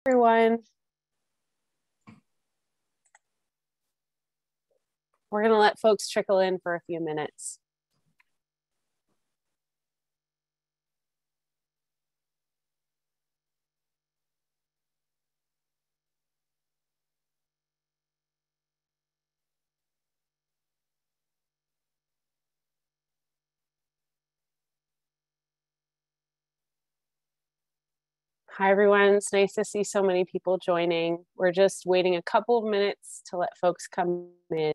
Everyone. We're going to let folks trickle in for a few minutes. Hi, everyone. It's nice to see so many people joining. We're just waiting a couple of minutes to let folks come in.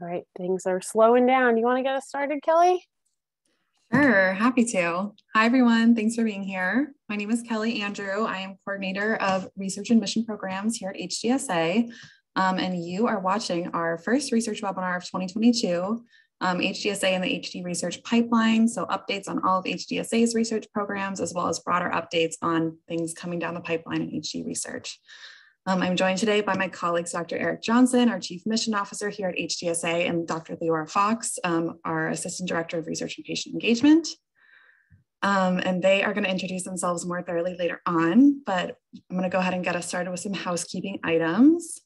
All right, things are slowing down. You want to get us started, Kelly? Sure, happy to. Hi, everyone. Thanks for being here. My name is Kelly Andrew. I am coordinator of research and mission programs here at HDSA. And you are watching our first research webinar of 2022, HDSA and the HD research pipeline. So updates on all of HDSA's research programs, as well as broader updates on things coming down the pipeline in HD research. I'm joined today by my colleagues, Dr. Arik Johnson, our Chief Mission Officer here at HDSA, and Dr. Leora Fox, our Assistant Director of Research and Patient Engagement. And they are going to introduce themselves more thoroughly later on, but I'm going to go ahead and get us started with some housekeeping items.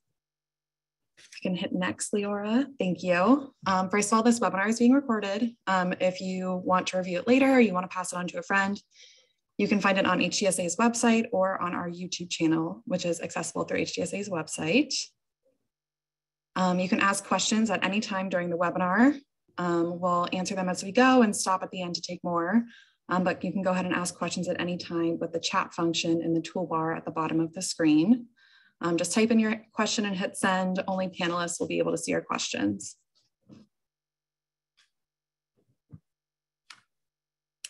You can hit next, Leora. Thank you. First of all, this webinar is being recorded. If you want to review it later or you want to pass it on to a friend, you can find it on HDSA's website or on our YouTube channel, which is accessible through HDSA's website. You can ask questions at any time during the webinar. We'll answer them as we go and stop at the end to take more. But you can go ahead and ask questions at any time with the chat function in the toolbar at the bottom of the screen. Just type in your question and hit send. Only panelists will be able to see your questions.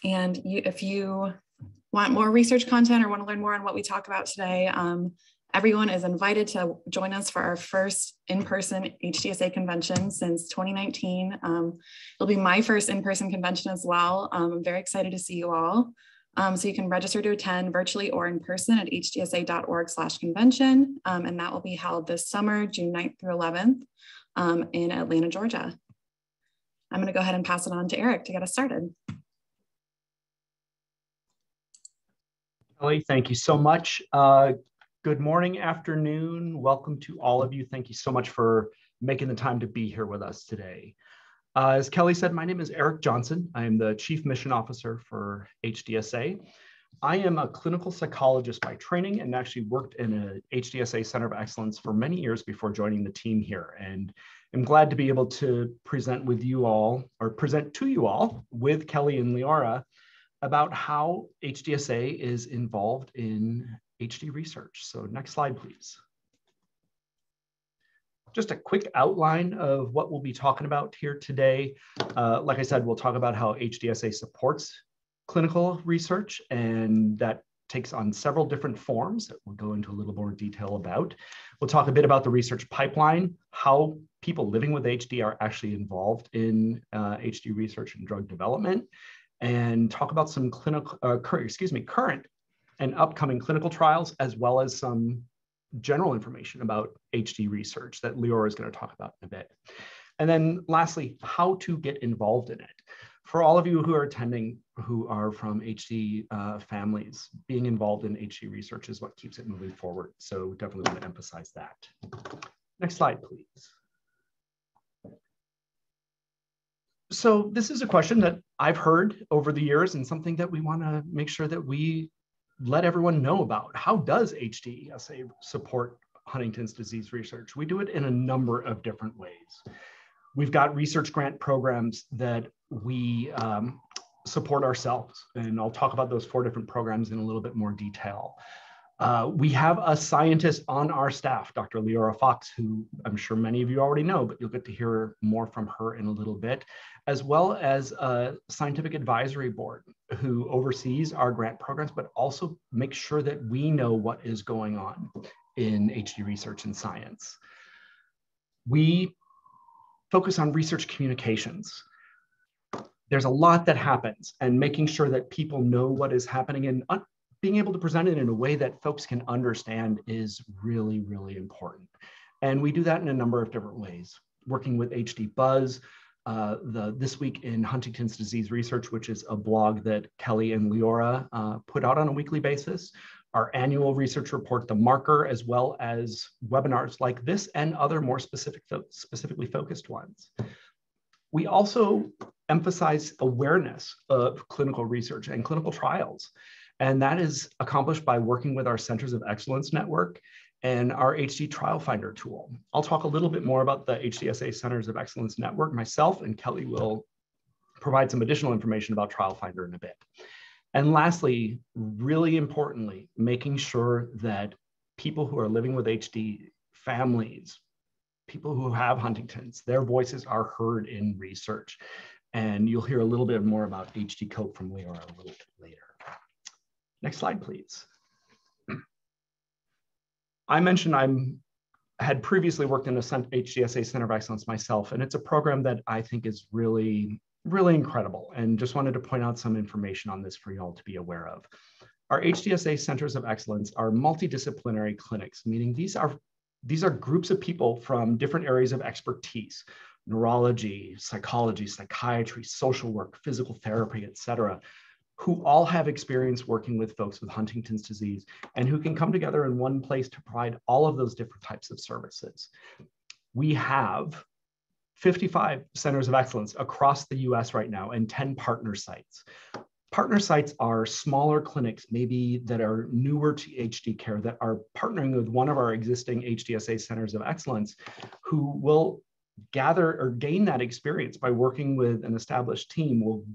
And if you want more research content or want to learn more on what we talk about today, everyone is invited to join us for our first in-person HDSA convention since 2019. It'll be my first in-person convention as well. I'm very excited to see you all. So you can register to attend virtually or in person at hdsa.org/convention. And that will be held this summer, June 9th through 11th in Atlanta, Georgia. I'm going to go ahead and pass it on to Arik to get us started. Kelly, thank you so much. Good morning, afternoon. Welcome to all of you. Thank you so much for making the time to be here with us today. As Kelly said, my name is Arik Johnson. I am the Chief Mission Officer for HDSA. I am a clinical psychologist by training and actually worked in a HDSA Center of Excellence for many years before joining the team here. And I'm glad to be able to present with you all, or present to you all with Kelly and Leora, about how HDSA is involved in HD research. So next slide, please. Just a quick outline of what we'll be talking about here today. Like I said, we'll talk about how HDSA supports clinical research, and that takes on several different forms that we'll go into a little more detail about. We'll talk a bit about the research pipeline, how people living with HD are actually involved in HD research and drug development, and talk about some current and upcoming clinical trials, as well as some general information about HD research that Leora is going to talk about in a bit. And then lastly, how to get involved in it. For all of you who are attending who are from HD families, being involved in HD research is what keeps it moving forward. So definitely want to emphasize that. Next slide, please. So this is a question that I've heard over the years and something that we want to make sure that we let everyone know about. How does HDSA support Huntington's disease research? We do it in a number of different ways. We've got research grant programs that we support ourselves, and I'll talk about those 4 different programs in a little bit more detail. We have a scientist on our staff, Dr. Leora Fox, who I'm sure many of you already know, but you'll get to hear more from her in a little bit, as well as a scientific advisory board who oversees our grant programs, but also makes sure that we know what is going on in HD research and science. We focus on research communications. There's a lot that happens, and making sure that people know what is happening and being able to present it in a way that folks can understand is really, really important. And we do that in a number of different ways, working with HD Buzz, This Week in Huntington's Disease Research, which is a blog that Kelly and Leora put out on a weekly basis, our annual research report, The Marker, as well as webinars like this and other more specifically focused ones. We also emphasize awareness of clinical research and clinical trials. And that is accomplished by working with our Centers of Excellence network and our HD Trial Finder tool. I'll talk a little bit more about the HDSA Centers of Excellence network myself, and Kelly will provide some additional information about Trial Finder in a bit. And lastly, really importantly, making sure that people who are living with HD, families, people who have Huntington's, their voices are heard in research. And you'll hear a little bit more about HD Cope from Leora a little bit later. Next slide, please. I mentioned I had previously worked in a HDSA Center of Excellence myself, and it's a program that I think is really, really incredible, and just wanted to point out some information on this for you all to be aware of. Our HDSA Centers of Excellence are multidisciplinary clinics, meaning these are groups of people from different areas of expertise: neurology, psychology, psychiatry, social work, physical therapy, et cetera, who all have experience working with folks with Huntington's disease and who can come together in one place to provide all of those different types of services. We have 55 centers of excellence across the US right now and 10 partner sites. Partner sites are smaller clinics, maybe that are newer to HD care, that are partnering with one of our existing HDSA centers of excellence, who will gather or gain that experience by working with an established team, will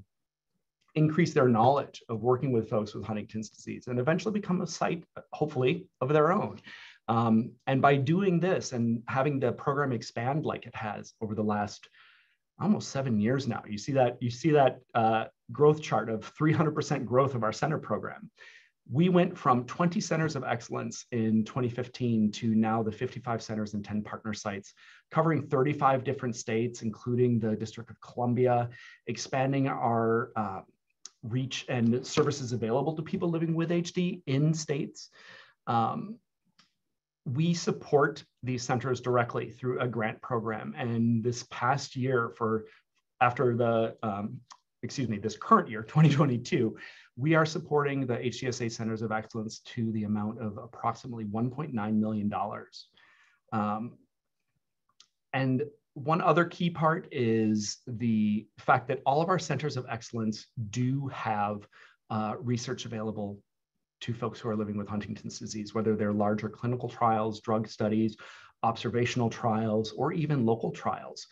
increase their knowledge of working with folks with Huntington's disease and eventually become a site, hopefully, of their own. And by doing this and having the program expand like it has over the last almost 7 years now, you see that growth chart of 300% growth of our center program. We went from 20 centers of excellence in 2015 to now the 55 centers and 10 partner sites, covering 35 different states, including the District of Columbia, expanding our reach and services available to people living with HD in states. We support these centers directly through a grant program. And this past year, this current year, 2022, we are supporting the HDSA Centers of Excellence to the amount of approximately $1.9 million. And one other key part is the fact that all of our centers of excellence do have research available to folks who are living with Huntington's disease, whether they're larger clinical trials, drug studies, observational trials, or even local trials.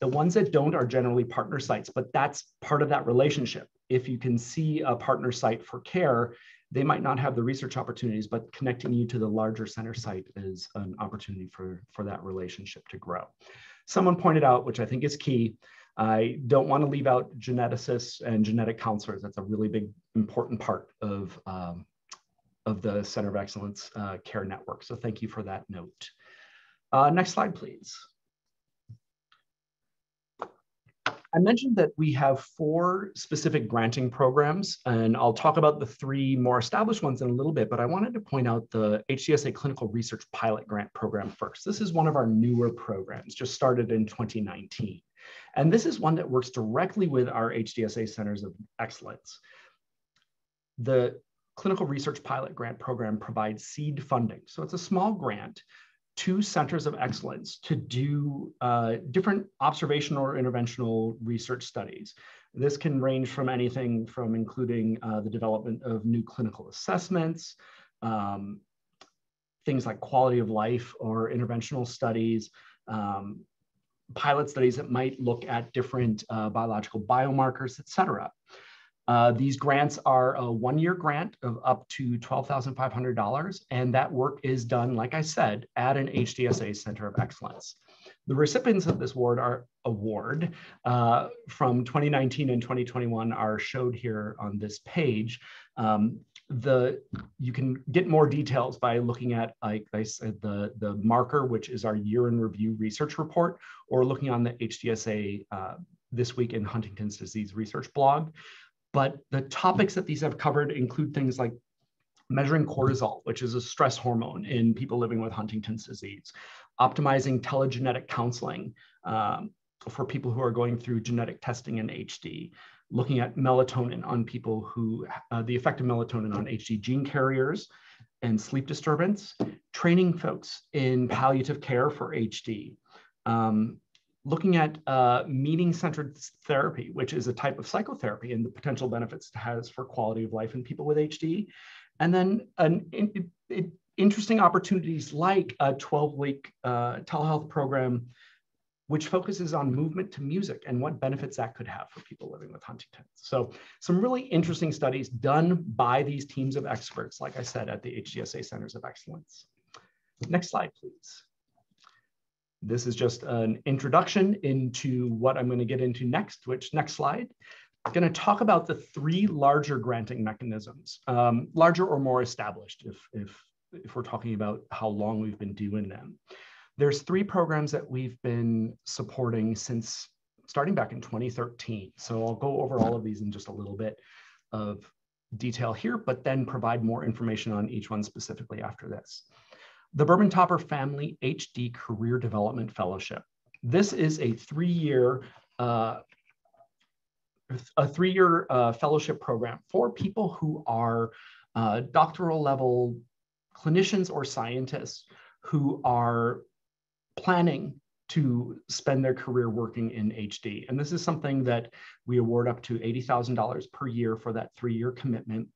The ones that don't are generally partner sites, but that's part of that relationship. If you can see a partner site for care, they might not have the research opportunities, but connecting you to the larger center site is an opportunity for that relationship to grow. Someone pointed out, which I think is key, I don't want to leave out geneticists and genetic counselors. That's a really big, important part of the Center of Excellence Care Network. So thank you for that note. Next slide, please. I mentioned that we have 4 specific granting programs, and I'll talk about the 3 more established ones in a little bit, but I wanted to point out the HDSA Clinical Research Pilot Grant Program first. This is one of our newer programs, just started in 2019. And this is one that works directly with our HDSA Centers of Excellence. The Clinical Research Pilot Grant Program provides seed funding. So it's a small grant to centers of excellence to do different observational or interventional research studies. This can range from anything from including the development of new clinical assessments, things like quality of life or interventional studies, pilot studies that might look at different biological biomarkers, et cetera. These grants are a one-year grant of up to $12,500, and that work is done, like I said, at an HDSA Center of Excellence. The recipients of this award from 2019 and 2021 are showed here on this page. You can get more details by looking at, like I said, the marker, which is our year in review research report, or looking on the HDSA This Week in Huntington's Disease Research blog. But the topics that these have covered include things like measuring cortisol, which is a stress hormone in people living with Huntington's disease, optimizing telegenetic counseling for people who are going through genetic testing in HD, looking at melatonin on people who, the effect of melatonin on HD gene carriers and sleep disturbance, training folks in palliative care for HD, looking at meaning-centered therapy, which is a type of psychotherapy and the potential benefits it has for quality of life in people with HD. And then interesting opportunities like a 12-week telehealth program, which focuses on movement to music and what benefits that could have for people living with Huntington's. So some really interesting studies done by these teams of experts, like I said, at the HDSA Centers of Excellence. Next slide, please. This is just an introduction into what I'm going to get into next, which next slide. I'm going to talk about the three larger granting mechanisms, larger or more established if we're talking about how long we've been doing them. There's three programs that we've been supporting since starting back in 2013. So I'll go over all of these in just a little bit of detail here, but then provide more information on each one specifically after this. The Berman-Topper Family HD Career Development Fellowship. This is a three-year fellowship program for people who are doctoral level clinicians or scientists who are planning to spend their career working in HD. And this is something that we award up to $80,000 per year for that three-year commitment.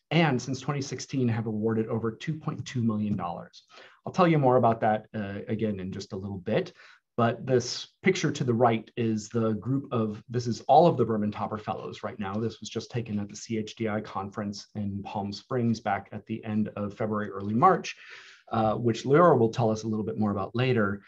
And since 2016 have awarded over $2.2 million. I'll tell you more about that again in just a little bit. But this picture to the right is the group of, this is all of the Berman-Topper Fellows right now. This was just taken at the CHDI conference in Palm Springs back at the end of February, early March, which Leora will tell us a little bit more about later,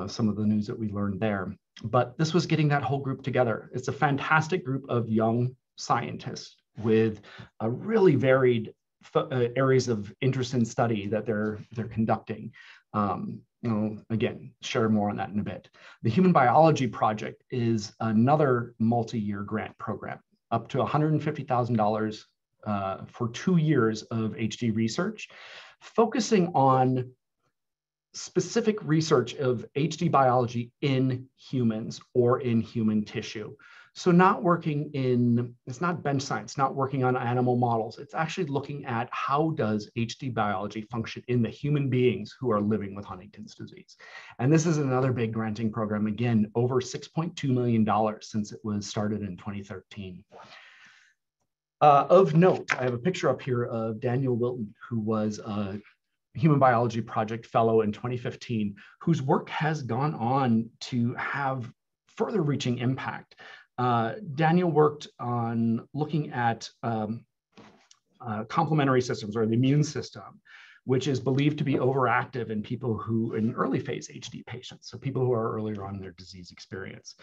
some of the news that we learned there. But this was getting that whole group together. It's a fantastic group of young scientists with a really varied areas of interest and study that they're conducting. Again, share more on that in a bit. The Human Biology Project is another multi-year grant program, up to $150,000 for 2 years of HD research, focusing on specific research of HD biology in humans or in human tissue. So not working in, it's not bench science, not working on animal models. It's actually looking at how does HD biology function in the human beings who are living with Huntington's disease. And this is another big granting program, again, over $6.2 million since it was started in 2013. Of note, I have a picture up here of Daniel Wilton, who was a Human Biology Project Fellow in 2015, whose work has gone on to have further reaching impact. Daniel worked on looking at complementary systems or the immune system, which is believed to be overactive in people who, in early phase HD patients, so people who are earlier on in their disease experience.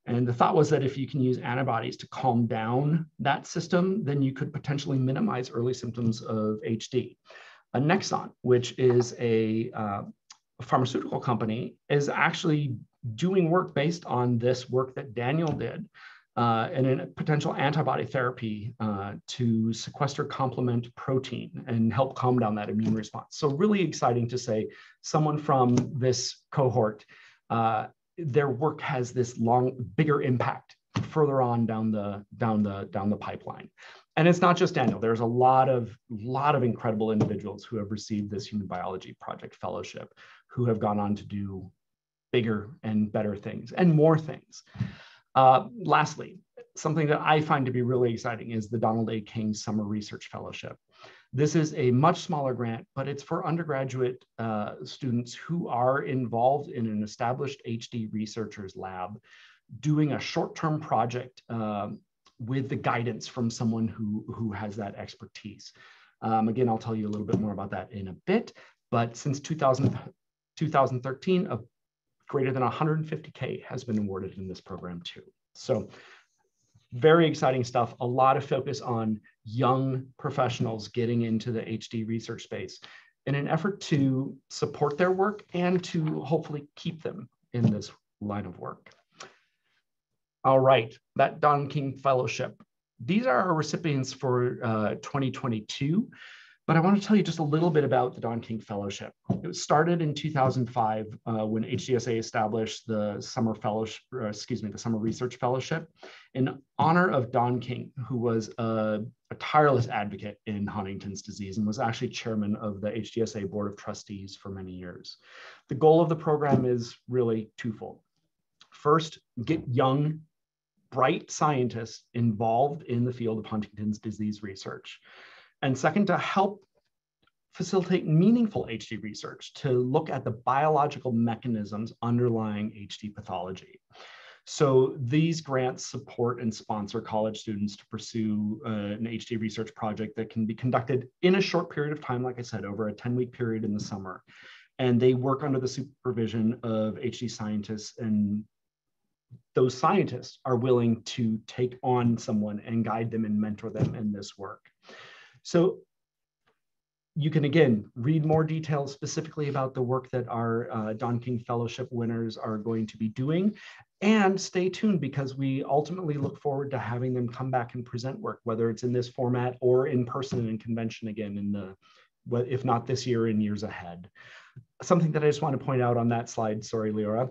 And the thought was that if you can use antibodies to calm down that system, then you could potentially minimize early symptoms of HD. Nexon, which is a pharmaceutical company, is actually doing work based on this work that Daniel did and a potential antibody therapy to sequester complement protein and help calm down that immune response. So really exciting to say someone from this cohort, their work has this bigger impact further on down the pipeline. And it's not just Daniel. There's a lot of incredible individuals who have received this Human Biology Project Fellowship who have gone on to do bigger and better things and more things. Lastly, something that I find to be really exciting is the Donald A. King Summer Research Fellowship. This is a much smaller grant, but it's for undergraduate students who are involved in an established HD researchers lab doing a short-term project with the guidance from someone who has that expertise. Again, I'll tell you a little bit more about that in a bit, but since 2013, greater than 150K has been awarded in this program too. So very exciting stuff, a lot of focus on young professionals getting into the HD research space in an effort to support their work and to hopefully keep them in this line of work. All right, that Don King Fellowship. These are our recipients for 2022, but I want to tell you just a little bit about the Don King Fellowship. It was started in 2005 when HDSA established the Summer Fellowship, the Summer Research Fellowship in honor of Don King, who was a tireless advocate in Huntington's disease and was actually chairman of the HDSA Board of Trustees for many years. The goal of the program is really twofold. First, get young, bright scientists involved in the field of Huntington's disease research. And second, to help facilitate meaningful HD research, to look at the biological mechanisms underlying HD pathology. So these grants support and sponsor college students to pursue an HD research project that can be conducted in a short period of time, like I said, over a 10-week period in the summer. And they work under the supervision of HD scientists, and those scientists are willing to take on someone and guide them and mentor them in this work. So you can, again, read more details specifically about the work that our Don King Fellowship winners are going to be doing. And stay tuned, because we ultimately look forward to having them come back and present work, whether it's in this format or in person in convention again, in the, if not this year, in years ahead. Something that I just want to point out on that slide, sorry, Leora,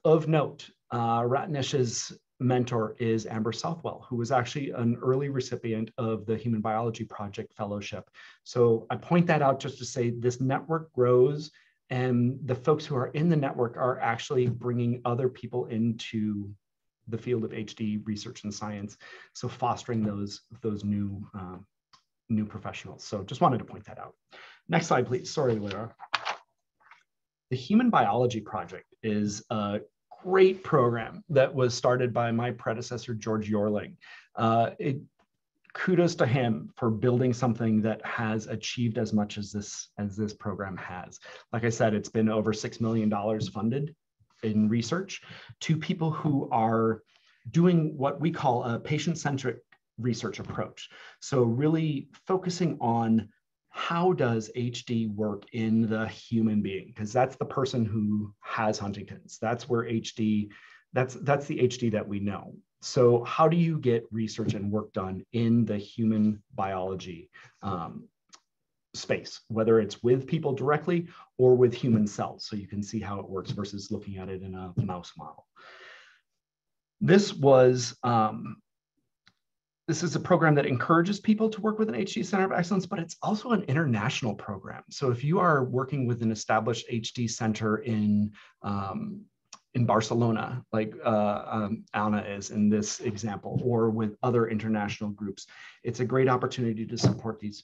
of note, Ratnesh's mentor is Amber Southwell, who was actually an early recipient of the Human Biology Project Fellowship. So I point that out just to say this network grows, and the folks who are in the network are actually bringing other people into the field of HD research and science. So fostering those new professionals. So just wanted to point that out. Next slide, please. Sorry, Leora. The Human Biology Project is a great program that was started by my predecessor, George Yorling. Kudos to him for building something that has achieved as much as this program has. Like I said, it's been over $6 million funded in research to people who are doing what we call a patient-centric research approach. So really focusing on how does HD work in the human being? Because that's the person who has Huntington's. That's where HD, that's the HD that we know. So how do you get research and work done in the human biology space, whether it's with people directly or with human cells, so you can see how it works versus looking at it in a mouse model. This is a program that encourages people to work with an HD Center of Excellence, but it's also an international program. So if you are working with an established HD center in Barcelona, like Anna is in this example, or with other international groups, it's a great opportunity to support these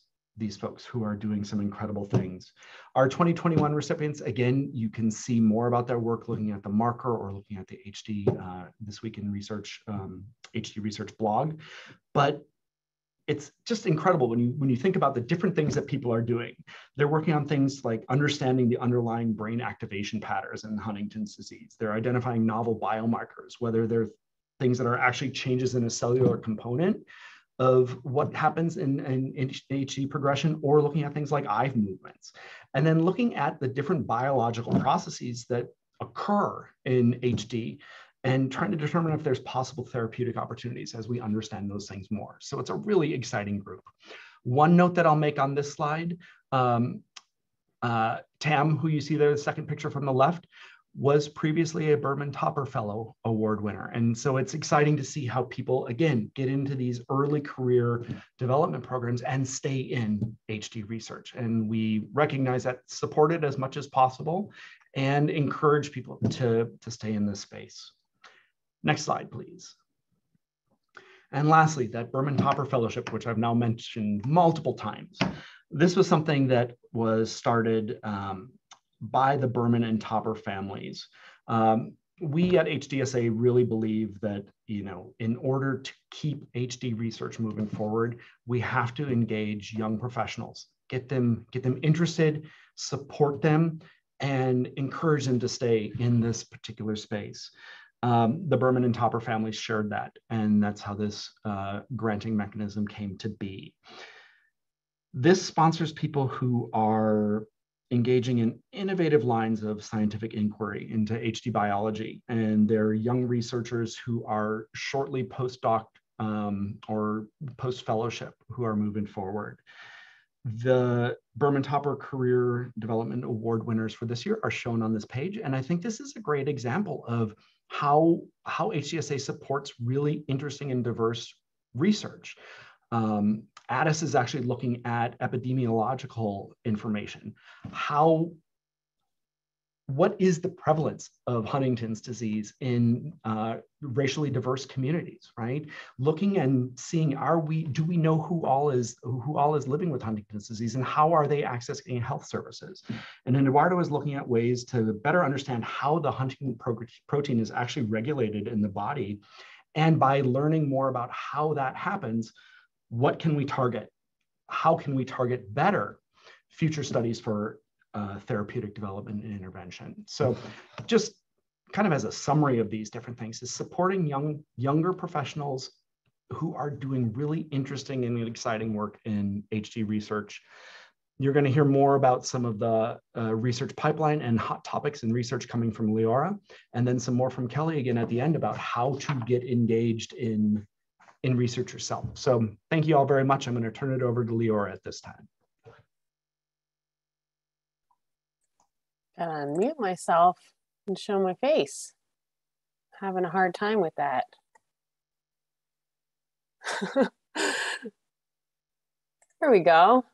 folks who are doing some incredible things. Our 2021 recipients, again, you can see more about their work looking at the marker or looking at the HD This Week in Research, HD Research blog. But it's just incredible when you think about the different things that people are doing. They're working on things like understanding the underlying brain activation patterns in Huntington's disease. They're identifying novel biomarkers, whether they're things that are actually changes in a cellular component of what happens in HD progression, or looking at things like eye movements. And then looking at the different biological processes that occur in HD and trying to determine if there's possible therapeutic opportunities as we understand those things more. So it's a really exciting group. One note that I'll make on this slide, Tam, who you see there, the second picture from the left, was previously a Berman Topper Fellow Award winner. And so it's exciting to see how people, again, get into these early career development programs and stay in HD research. And we recognize that, support it as much as possible, and encourage people to stay in this space. Next slide, please. And lastly, that Berman Topper Fellowship, which I've now mentioned multiple times. This was something that was started by the Berman and Topper families. we at HDSA really believe that, in order to keep HD research moving forward, we have to engage young professionals, get them interested, support them, and encourage them to stay in this particular space. The Berman and Topper families shared that, and that's how this granting mechanism came to be. This sponsors people who are engaging in innovative lines of scientific inquiry into HD biology, and they're young researchers who are shortly postdoc or post-fellowship who are moving forward. The Berman Topper Career Development Award winners for this year are shown on this page, and I think this is a great example of how HDSA supports really interesting and diverse research. Addis is actually looking at epidemiological information. What is the prevalence of Huntington's disease in racially diverse communities, right? Looking and seeing, do we know who all is living with Huntington's disease, and how are they accessing health services? And then Eduardo is looking at ways to better understand how the Huntington protein is actually regulated in the body. And by learning more about how that happens, what can we target? How can we target better future studies for therapeutic development and intervention? So just kind of as a summary of these different things is supporting younger professionals who are doing really interesting and exciting work in HD research. You're going to hear more about some of the research pipeline and hot topics in research coming from Leora, and then some more from Kelly again at the end about how to get engaged in research yourself. So thank you all very much. I'm going to turn it over to Leora at this time. Gotta unmute myself and show my face. Having a hard time with that. There we go.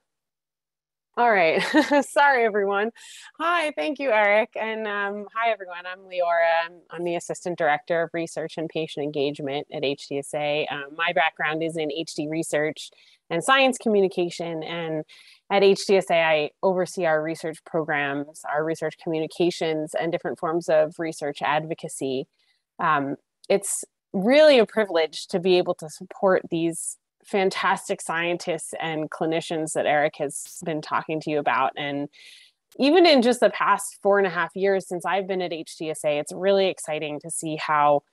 All right. Sorry, everyone. Hi, thank you, Arik. And hi, everyone. I'm Leora. I'm the Assistant Director of Research and Patient Engagement at HDSA. My background is in HD research and science communication. And at HDSA, I oversee our research programs, our research communications, and different forms of research advocacy. It's really a privilege to be able to support these fantastic scientists and clinicians that Arik has been talking to you about. And even in just the past 4.5 years since I've been at HDSA, it's really exciting to see how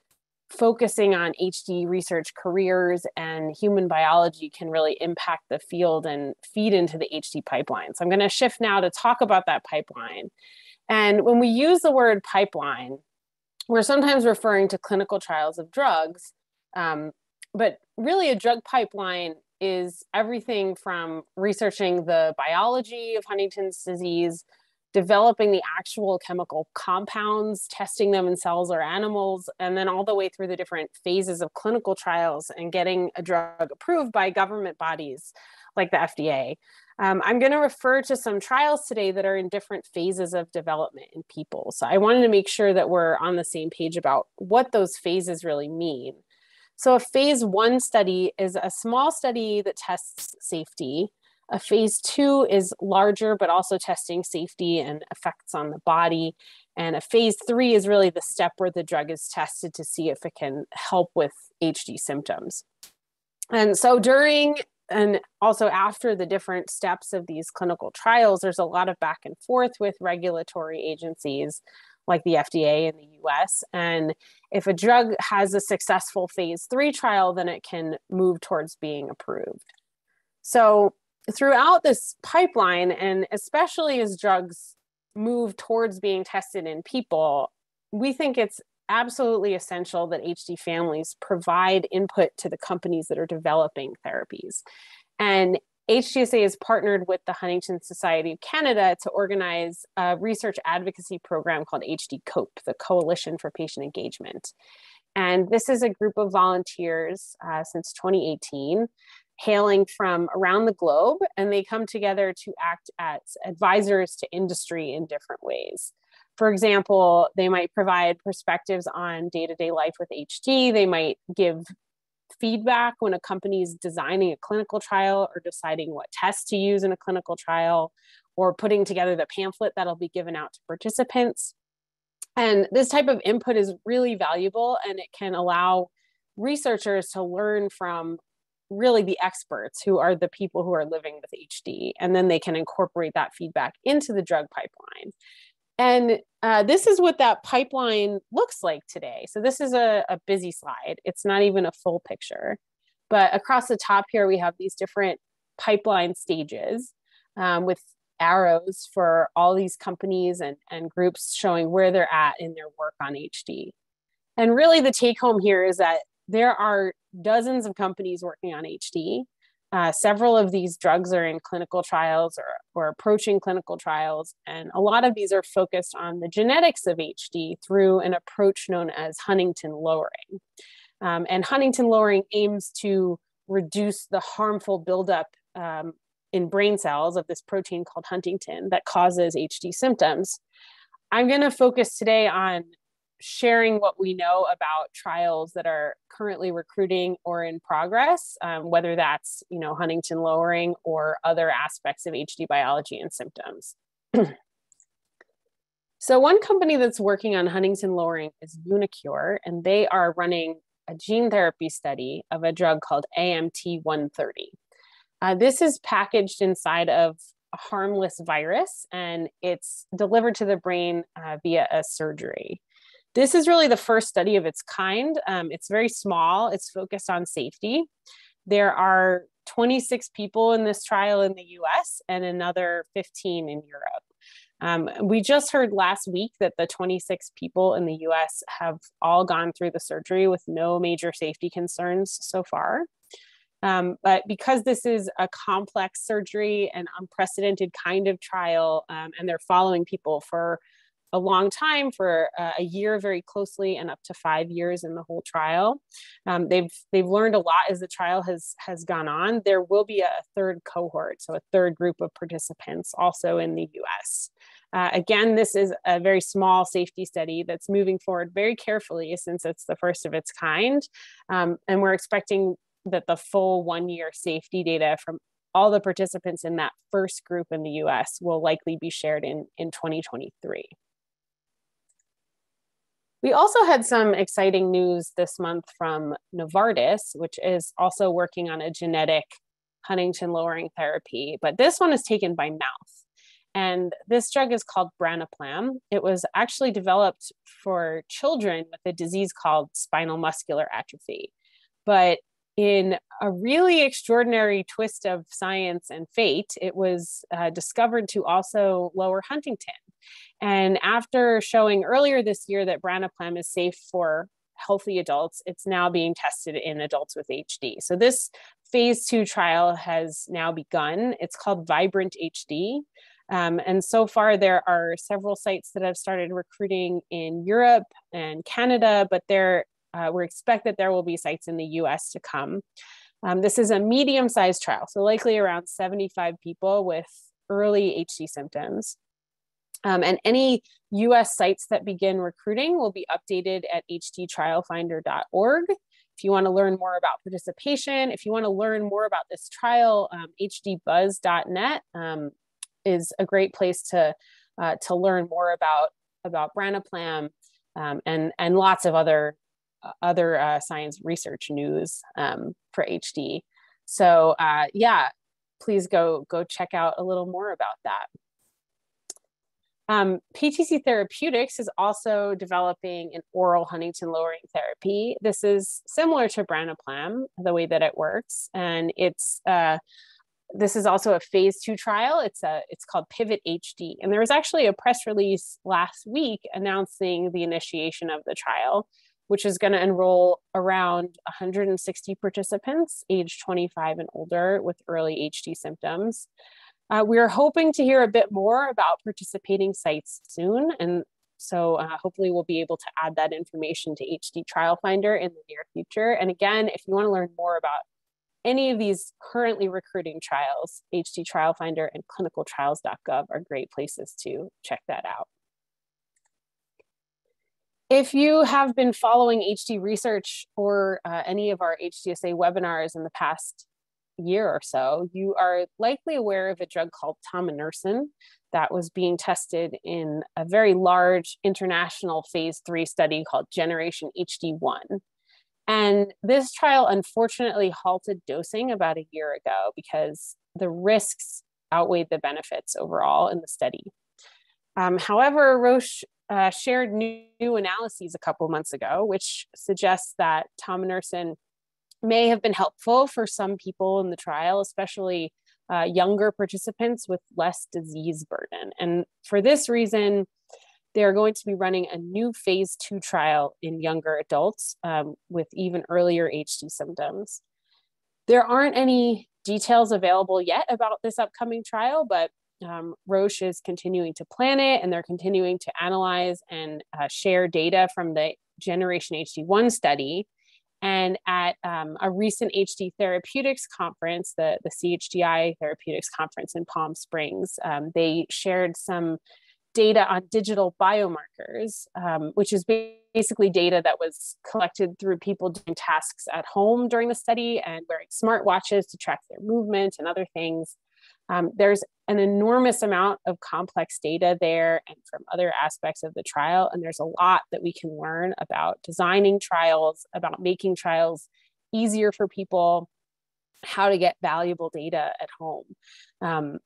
focusing on HD research careers and human biology can really impact the field and feed into the HD pipeline. So I'm going to shift now to talk about that pipeline. And when we use the word pipeline, we're sometimes referring to clinical trials of drugs, but really a drug pipeline is everything from researching the biology of Huntington's disease, developing the actual chemical compounds, testing them in cells or animals, and then all the way through the different phases of clinical trials and getting a drug approved by government bodies like the FDA. I'm going to refer to some trials today that are in different phases of development in people. So I wanted to make sure that we're on the same page about what those phases really mean. So a phase 1 study is a small study that tests safety. A phase 2 is larger, but also testing safety and effects on the body. And a phase 3 is really the step where the drug is tested to see if it can help with HD symptoms. And so during and also after the different steps of these clinical trials, there's a lot of back and forth with regulatory agencies like the FDA in the US. And if a drug has a successful phase 3 trial, then it can move towards being approved. So throughout this pipeline, and especially as drugs move towards being tested in people, we think it's absolutely essential that HD families provide input to the companies that are developing therapies. And HDSA has partnered with the Huntington Society of Canada to organize a research advocacy program called HD COPE, the Coalition for Patient Engagement. And this is a group of volunteers since 2018, hailing from around the globe, and they come together to act as advisors to industry in different ways. For example, they might provide perspectives on day-to-day life with HD. They might give feedback when a company is designing a clinical trial or deciding what tests to use in a clinical trial, or putting together the pamphlet that'll be given out to participants. And this type of input is really valuable, and it can allow researchers to learn from really the experts who are the people who are living with HD, and then they can incorporate that feedback into the drug pipeline. And this is what that pipeline looks like today. So this is a busy slide. It's not even a full picture, but across the top here, we have these different pipeline stages with arrows for all these companies and groups showing where they're at in their work on HD. And really the take home here is that there are dozens of companies working on HD. Several of these drugs are in clinical trials or approaching clinical trials. And a lot of these are focused on the genetics of HD through an approach known as Huntington Lowering. And Huntington Lowering aims to reduce the harmful buildup in brain cells of this protein called Huntington that causes HD symptoms. I'm going to focus today on sharing what we know about trials that are currently recruiting or in progress, whether that's, Huntington lowering or other aspects of HD biology and symptoms. So one company that's working on Huntington lowering is Unicure, and they are running a gene therapy study of a drug called AMT-130. This is packaged inside of a harmless virus, and it's delivered to the brain via a surgery. This is really the first study of its kind. It's very small. It's focused on safety. There are 26 people in this trial in the US and another 15 in Europe. We just heard last week that the 26 people in the US have all gone through the surgery with no major safety concerns so far. But because this is a complex surgery, an unprecedented kind of trial, and they're following people for a long time, for a year very closely and up to 5 years in the whole trial. They've learned a lot as the trial has gone on. There will be a third cohort, so a third group of participants also in the US. Again, this is a very small safety study that's moving forward very carefully since it's the first of its kind. And we're expecting that the full 1 year safety data from all the participants in that first group in the US will likely be shared in 2023. We also had some exciting news this month from Novartis, which is also working on a genetic Huntington lowering therapy, but this one is taken by mouth. And this drug is called branaplam. It was actually developed for children with a disease called spinal muscular atrophy. But in a really extraordinary twist of science and fate, it was discovered to also lower Huntington. And after showing earlier this year that branaplam is safe for healthy adults, it's now being tested in adults with HD. So this phase 2 trial has now begun. It's called Vibrant HD. And so far there are several sites that have started recruiting in Europe and Canada, but we expect that there will be sites in the US to come. This is a medium-sized trial, so likely around 75 people with early HD symptoms. And any US sites that begin recruiting will be updated at hdtrialfinder.org. If you want to learn more about participation, if you want to learn more about this trial, hdbuzz.net is a great place to learn more about branaplam and lots of other science research news for HD. So yeah, please go check out a little more about that. PTC Therapeutics is also developing an oral Huntington lowering therapy. This is similar to branaplam, the way that it works, and this is also a phase 2 trial. It's called Pivot HD, and there was actually a press release last week announcing the initiation of the trial, which is going to enroll around 160 participants aged 25 and older with early HD symptoms. We are hoping to hear a bit more about participating sites soon, and so hopefully we'll be able to add that information to HD Trial Finder in the near future. And again, if you want to learn more about any of these currently recruiting trials, HD Trial Finder and clinicaltrials.gov are great places to check that out. If you have been following HD research or any of our HDSA webinars in the past year or so, you are likely aware of a drug called tominersen that was being tested in a very large international phase 3 study called Generation HD1. And this trial unfortunately halted dosing about a year ago because the risks outweighed the benefits overall in the study. However, Roche shared new analyses a couple months ago, which suggests that tominersen may have been helpful for some people in the trial, especially younger participants with less disease burden. And for this reason, they're going to be running a new phase 2 trial in younger adults with even earlier HD symptoms. There aren't any details available yet about this upcoming trial, but Roche is continuing to plan it, and they're continuing to analyze and share data from the Generation HD1 study. And at a recent HD Therapeutics conference, the CHDI Therapeutics conference in Palm Springs, they shared some data on digital biomarkers, which is basically data that was collected through people doing tasks at home during the study and wearing smartwatches to track their movement and other things. There's an enormous amount of complex data there and from other aspects of the trial. And there's a lot that we can learn about designing trials, about making trials easier for people, how to get valuable data at home.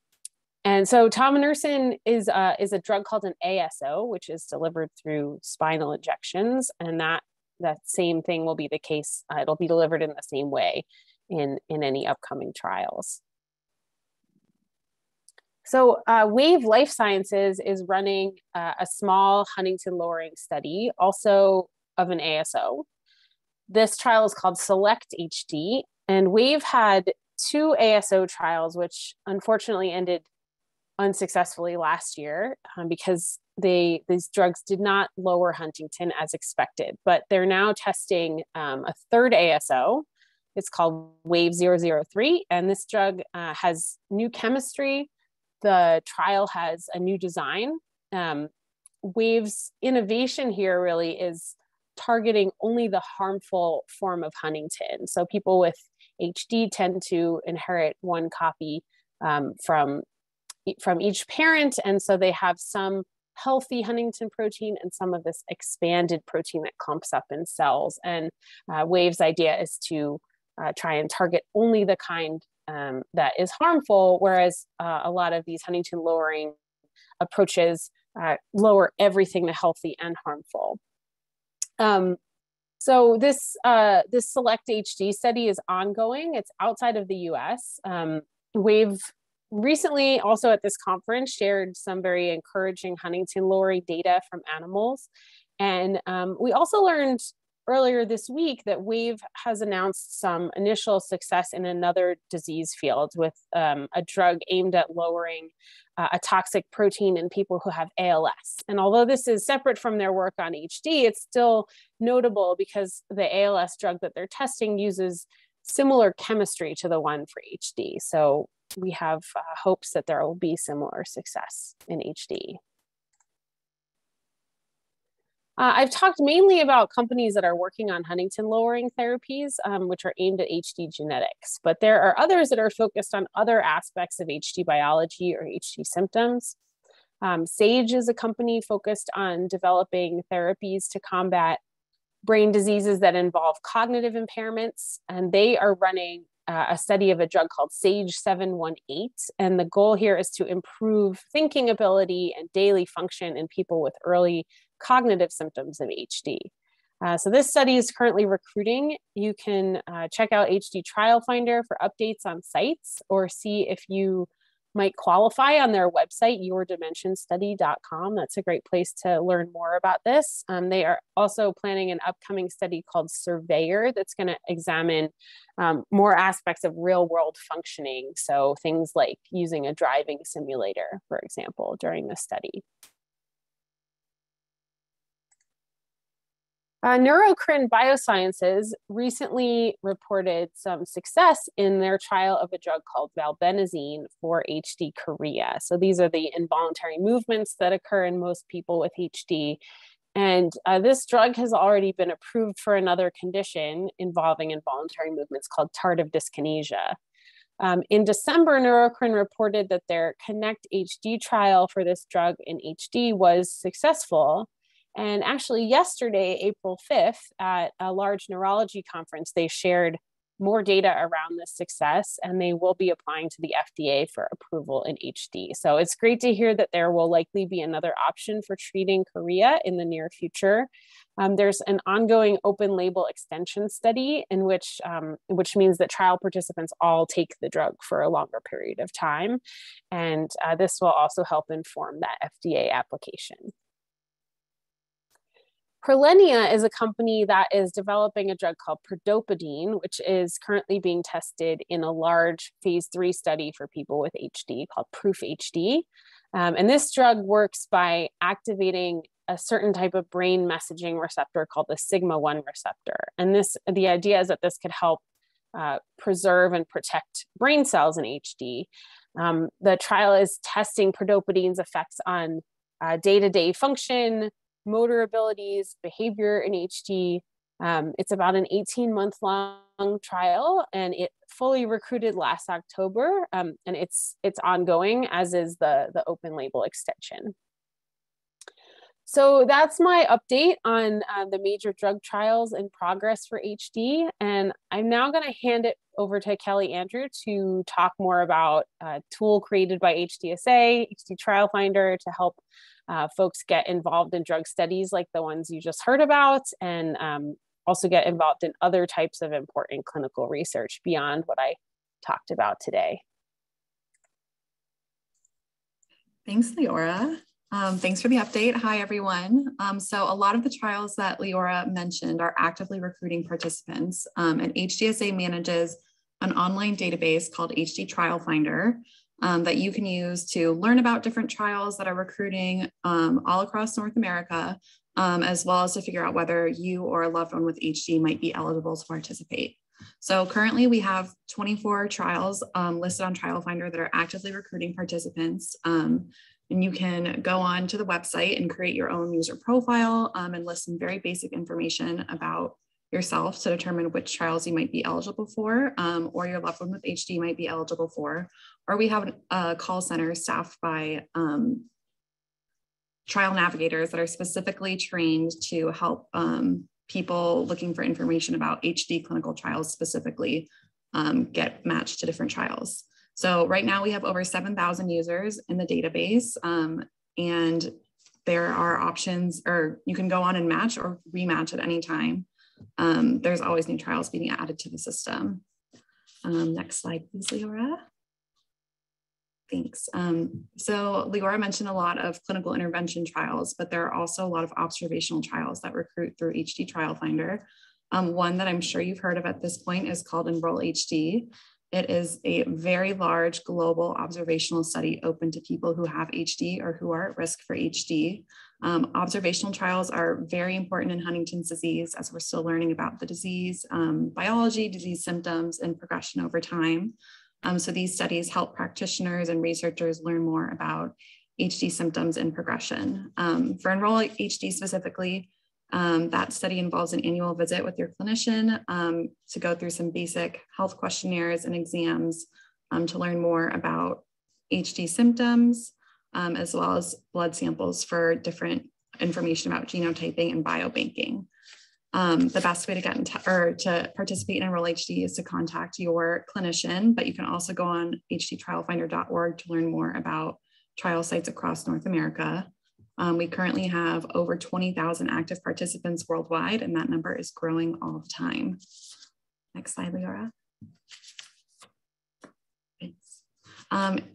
And so tominersen is a drug called an ASO, which is delivered through spinal injections. And that same thing will be the case. It'll be delivered in the same way in any upcoming trials. So Wave Life Sciences is running a small Huntington Lowering study, also of an ASO. This trial is called Select HD, and Wave had 2 ASO trials, which unfortunately ended unsuccessfully last year because these drugs did not lower Huntington as expected, but they're now testing a third ASO. It's called Wave 003, and this drug has new chemistry. The trial has a new design. Wave's innovation here really is targeting only the harmful form of Huntington. So people with HD tend to inherit one copy from each parent. And so they have some healthy Huntington protein and some of this expanded protein that clumps up in cells. And Wave's idea is to try and target only the kind that is harmful, whereas a lot of these Huntington lowering approaches lower everything to healthy and harmful. So this Select HD study is ongoing. It's outside of the US. Wave recently also at this conference shared some very encouraging Huntington lowering data from animals. And we also learned earlier this week that Wave has announced some initial success in another disease field with a drug aimed at lowering a toxic protein in people who have ALS. And although this is separate from their work on HD, it's still notable because the ALS drug that they're testing uses similar chemistry to the one for HD. So we have hopes that there will be similar success in HD. I've talked mainly about companies that are working on Huntington lowering therapies, which are aimed at HD genetics, but there are others that are focused on other aspects of HD biology or HD symptoms. Sage is a company focused on developing therapies to combat brain diseases that involve cognitive impairments, and they are running a study of a drug called Sage 718. And the goal here is to improve thinking ability and daily function in people with early cognitive symptoms of HD. So this study is currently recruiting. You can check out HD Trial Finder for updates on sites or see if you might qualify on their website, yourdimensionstudy.com. That's a great place to learn more about this. They are also planning an upcoming study called Surveyor that's going to examine more aspects of real world functioning. So things like using a driving simulator, for example, during the study. Neurocrine Biosciences recently reported some success in their trial of a drug called valbenazine for HD chorea. So these are the involuntary movements that occur in most people with HD. And this drug has already been approved for another condition involving involuntary movements called tardive dyskinesia. In December, Neurocrine reported that their Connect HD trial for this drug in HD was successful. And actually yesterday, April 5th, at a large neurology conference, they shared more data around this success, and they will be applying to the FDA for approval in HD. So it's great to hear that there will likely be another option for treating chorea in the near future. There's an ongoing open label extension study in which means that trial participants all take the drug for a longer period of time. And this will also help inform that FDA application. Prolenia is a company that is developing a drug called prodopidine, which is currently being tested in a large phase 3 study for people with HD called Proof-HD. And this drug works by activating a certain type of brain messaging receptor called the sigma-1 receptor. And the idea is that this could help preserve and protect brain cells in HD. The trial is testing prodopadine's effects on day-to-day function, motor abilities, behavior in HD. It's about an 18-month-long trial, and it fully recruited last October, and it's ongoing, as is the open label extension. So that's my update on the major drug trials in progress for HD, and I'm now going to hand it over to Kelly Andrew to talk more about a tool created by HDSA, HD Trial Finder, to help folks get involved in drug studies like the ones you just heard about, and also get involved in other types of important clinical research beyond what I talked about today. Thanks, Leora. Thanks for the update. Hi, everyone. So a lot of the trials that Leora mentioned are actively recruiting participants, and HDSA manages an online database called HD Trial Finder that you can use to learn about different trials that are recruiting all across North America, as well as to figure out whether you or a loved one with HD might be eligible to participate. So currently we have 24 trials listed on Trial Finder that are actively recruiting participants. And you can go on to the website and create your own user profile and list some very basic information about yourself to determine which trials you might be eligible for, or your loved one with HD might be eligible for. Or we have a call center staffed by trial navigators that are specifically trained to help people looking for information about HD clinical trials specifically get matched to different trials. So right now we have over 7,000 users in the database, and there are options, or you can go on and match or rematch at any time. There's always new trials being added to the system. Next slide, please, Leora. Thanks. So Leora mentioned a lot of clinical intervention trials, but there are also a lot of observational trials that recruit through HD Trial Finder. One that I'm sure you've heard of at this point is called Enroll HD. It is a very large global observational study open to people who have HD or who are at risk for HD. Observational trials are very important in Huntington's disease, as we're still learning about the disease, biology, disease symptoms, and progression over time. So these studies help practitioners and researchers learn more about HD symptoms and progression. For Enroll HD specifically, that study involves an annual visit with your clinician to go through some basic health questionnaires and exams to learn more about HD symptoms, as well as blood samples for different information about genotyping and biobanking. The best way to get to participate in Enroll HD is to contact your clinician, but you can also go on hdtrialfinder.org to learn more about trial sites across North America. We currently have over 20,000 active participants worldwide, and that number is growing all the time. Next slide, Leora. Thanks.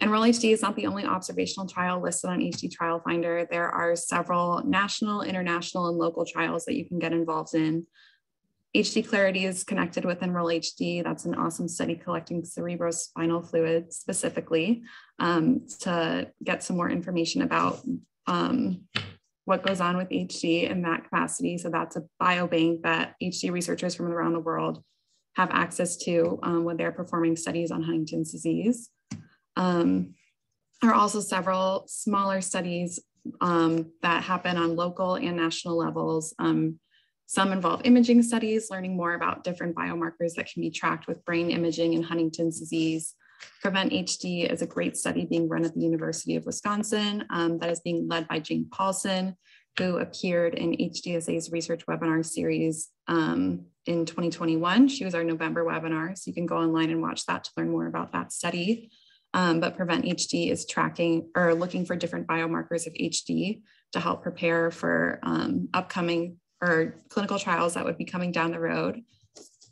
Enroll HD is not the only observational trial listed on HD Trial Finder. There are several national, international, and local trials that you can get involved in. HD Clarity is connected with Enroll HD. That's an awesome study collecting cerebrospinal fluid specifically to get some more information about what goes on with HD in that capacity. So that's a biobank that HD researchers from around the world have access to when they're performing studies on Huntington's disease. There are also several smaller studies that happen on local and national levels. Some involve imaging studies, learning more about different biomarkers that can be tracked with brain imaging in Huntington's disease. Prevent HD is a great study being run at the University of Wisconsin that is being led by Jane Paulson, who appeared in HDSA's research webinar series in 2021. She was our November webinar, so you can go online and watch that to learn more about that study. But Prevent HD is tracking or looking for different biomarkers of HD to help prepare for upcoming or clinical trials that would be coming down the road.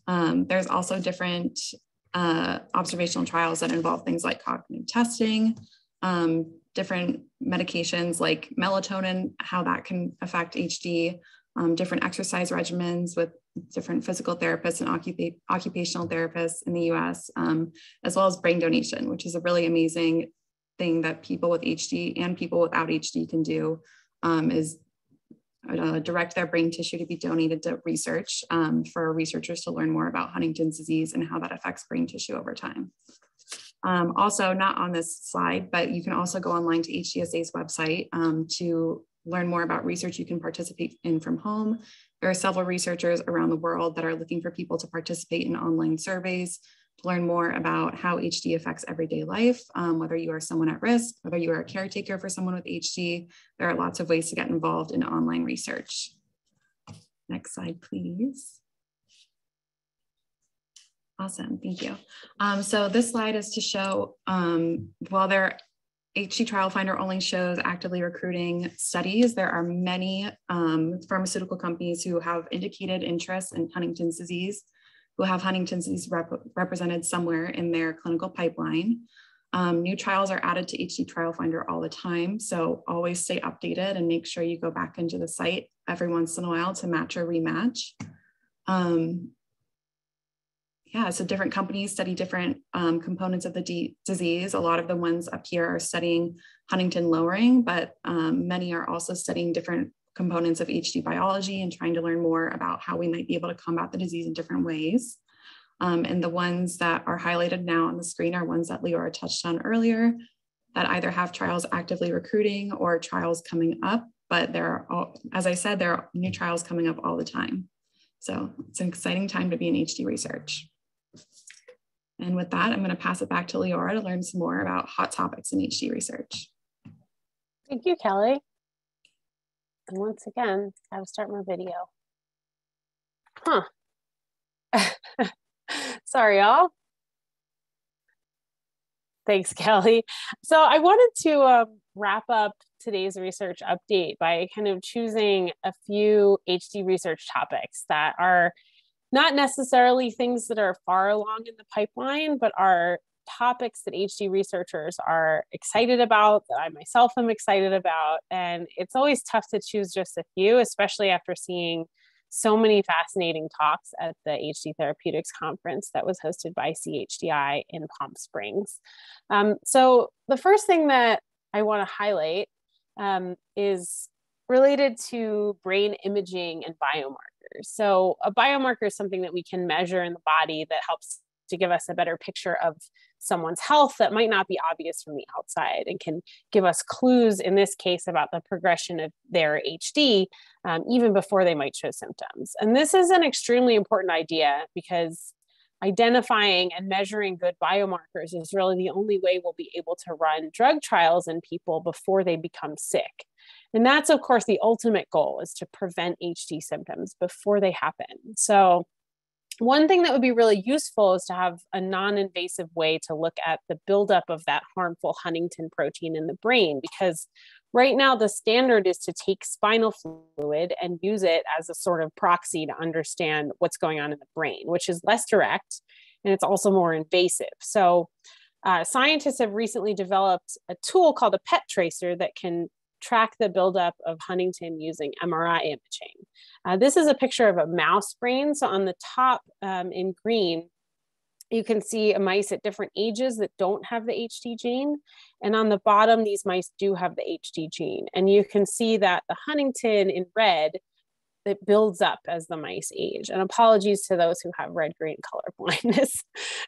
There's also different observational trials that involve things like cognitive testing, different medications like melatonin, how that can affect HD, different exercise regimens with different physical therapists and occupational therapists in the US, as well as brain donation, which is a really amazing thing that people with HD and people without HD can do, is direct their brain tissue to be donated to research for researchers to learn more about Huntington's disease and how that affects brain tissue over time. Also, not on this slide, but you can also go online to HDSA's website to learn more about research you can participate in from home. There are several researchers around the world that are looking for people to participate in online surveys to learn more about how HD affects everyday life, whether you are someone at risk, whether you are a caretaker for someone with HD. There are lots of ways to get involved in online research. Next slide, please. Awesome, thank you. So this slide is to show, while their HD Trial Finder only shows actively recruiting studies, there are many pharmaceutical companies who have indicated interest in Huntington's disease, who have Huntington's disease represented somewhere in their clinical pipeline. New trials are added to HD Trial Finder all the time, so always stay updated and make sure you go back into the site every once in a while to match or rematch. Yeah, so different companies study different components of the disease. A lot of the ones up here are studying Huntington Lowering, but many are also studying different components of HD biology and trying to learn more about how we might be able to combat the disease in different ways. And the ones that are highlighted now on the screen are ones that Leora touched on earlier that either have trials actively recruiting or trials coming up, but there are, as I said, there are new trials coming up all the time. So it's an exciting time to be in HD research. And with that, I'm going to pass it back to Leora to learn some more about hot topics in HD research. Thank you, Kelly. And once again, I will start my video. Sorry, y'all. Thanks, Kelly. So I wanted to wrap up today's research update by kind of choosing a few HD research topics that are not necessarily things that are far along in the pipeline, but are topics that HD researchers are excited about, that I myself am excited about. And it's always tough to choose just a few, especially after seeing so many fascinating talks at the HD Therapeutics conference that was hosted by CHDI in Palm Springs. So the first thing that I want to highlight is related to brain imaging and biomarkers. So a biomarker is something that we can measure in the body that helps to give us a better picture of someone's health that might not be obvious from the outside and can give us clues, in this case, about the progression of their HD, even before they might show symptoms. And this is an extremely important idea because identifying and measuring good biomarkers is really the only way we'll be able to run drug trials in people before they become sick. And that's, of course, the ultimate goal, is to prevent HD symptoms before they happen. So one thing that would be really useful is to have a non-invasive way to look at the buildup of that harmful Huntington protein in the brain, because right now the standard is to take spinal fluid and use it as a sort of proxy to understand what's going on in the brain, which is less direct and it's also more invasive. So scientists have recently developed a tool called a PET tracer that can track the buildup of Huntington using MRI imaging. This is a picture of a mouse brain. So on the top in green, you can see mice at different ages that don't have the HD gene. And on the bottom, these mice do have the HD gene. And you can see that the Huntington in red, it builds up as the mice age. And apologies to those who have red-green color blindness,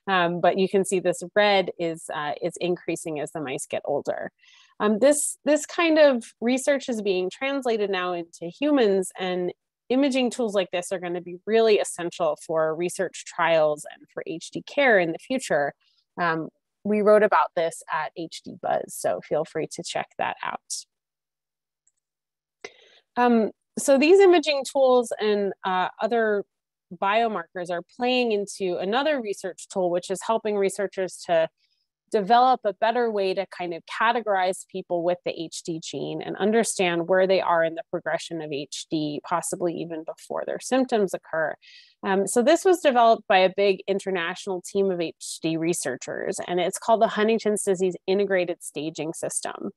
but you can see this red is increasing as the mice get older. This kind of research is being translated now into humans, and imaging tools like this are going to be really essential for research trials and for HD care in the future. we wrote about this at HD Buzz, so feel free to check that out. So these imaging tools and other biomarkers are playing into another research tool, which is helping researchers to develop a better way to kind of categorize people with the HD gene and understand where they are in the progression of HD, possibly even before their symptoms occur. So this was developed by a big international team of HD researchers, and it's called the Huntington's Disease Integrated Staging System,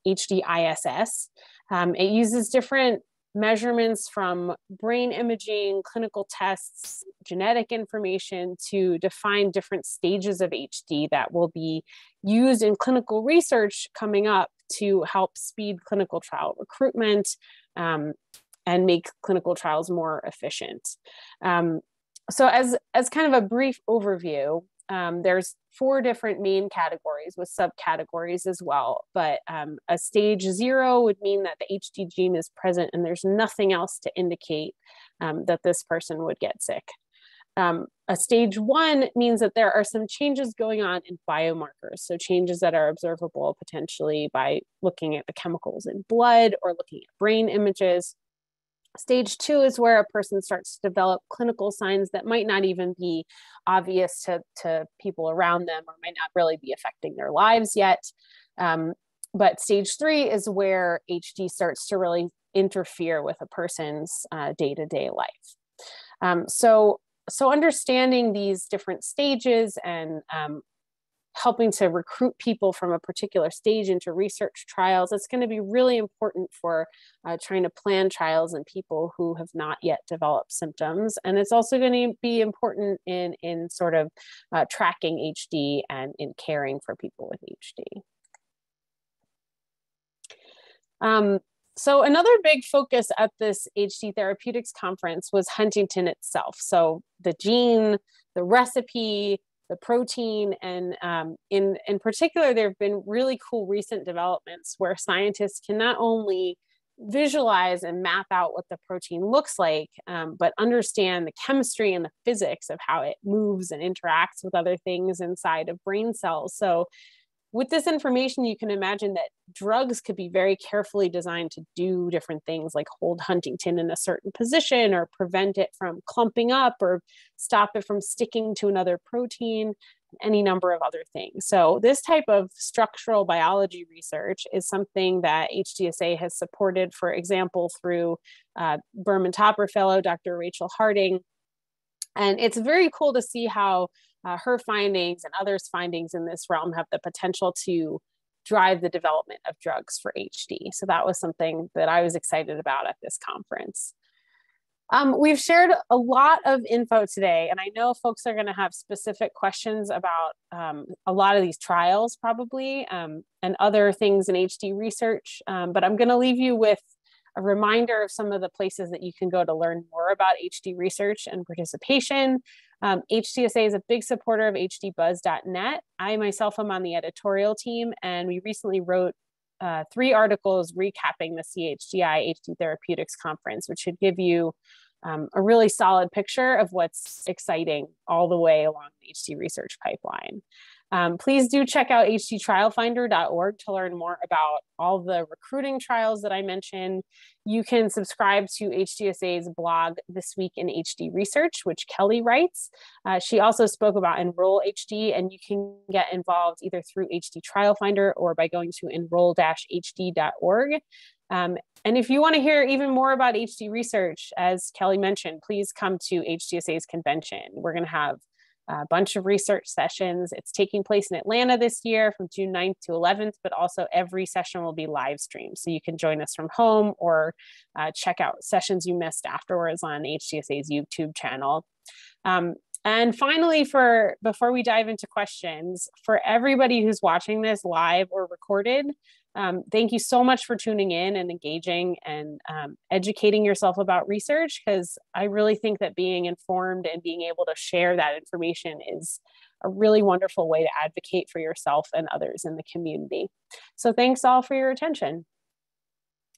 HDISS. It uses different measurements from brain imaging, clinical tests, genetic information to define different stages of HD that will be used in clinical research coming up to help speed clinical trial recruitment and make clinical trials more efficient. So as kind of a brief overview, there's 4 different main categories with subcategories as well. But a stage 0 would mean that the HD gene is present and there's nothing else to indicate that this person would get sick. A stage 1 means that there are some changes going on in biomarkers. So changes that are observable potentially by looking at the chemicals in blood or looking at brain images. Stage 2 is where a person starts to develop clinical signs that might not even be obvious to people around them or might not really be affecting their lives yet. But stage 3 is where HD starts to really interfere with a person's day-to-day life. So understanding these different stages and helping to recruit people from a particular stage into research trials, it's going to be really important for trying to plan trials in people who have not yet developed symptoms. And it's also going to be important in sort of tracking HD and in caring for people with HD. So another big focus at this HD Therapeutics conference was Huntington itself. So the gene, the recipe, the protein, and in particular, there have been really cool recent developments where scientists can not only visualize and map out what the protein looks like, but understand the chemistry and the physics of how it moves and interacts with other things inside of brain cells. So with this information, you can imagine that drugs could be very carefully designed to do different things like hold Huntington in a certain position or prevent it from clumping up or stop it from sticking to another protein, any number of other things. So this type of structural biology research is something that HDSA has supported, for example, through Berman Topper Fellow, Dr. Rachel Harding. And it's very cool to see how her findings and others' findings in this realm have the potential to drive the development of drugs for HD. So that was something that I was excited about at this conference. We've shared a lot of info today, and I know folks are going to have specific questions about a lot of these trials probably and other things in HD research, but I'm going to leave you with a reminder of some of the places that you can go to learn more about HD research and participation. HDSA is a big supporter of hdbuzz.net. I myself am on the editorial team, and we recently wrote 3 articles recapping the CHDI HD Therapeutics conference, which should give you a really solid picture of what's exciting all the way along the HD research pipeline. Please do check out hdtrialfinder.org to learn more about all the recruiting trials that I mentioned. You can subscribe to HDSA's blog This Week in HD Research, which Kelly writes. She also spoke about Enroll HD, and you can get involved either through HD Trial Finder or by going to enroll-hd.org. And if you want to hear even more about HD research, as Kelly mentioned, please come to HDSA's convention. We're going to have a bunch of research sessions. It's taking place in Atlanta this year from June 9th to 11th, but also every session will be live streamed. So you can join us from home or check out sessions you missed afterwards on HDSA's YouTube channel. And finally, before we dive into questions, for everybody who's watching this live or recorded, thank you so much for tuning in and engaging and educating yourself about research, because I really think that being informed and being able to share that information is a really wonderful way to advocate for yourself and others in the community. So thanks all for your attention.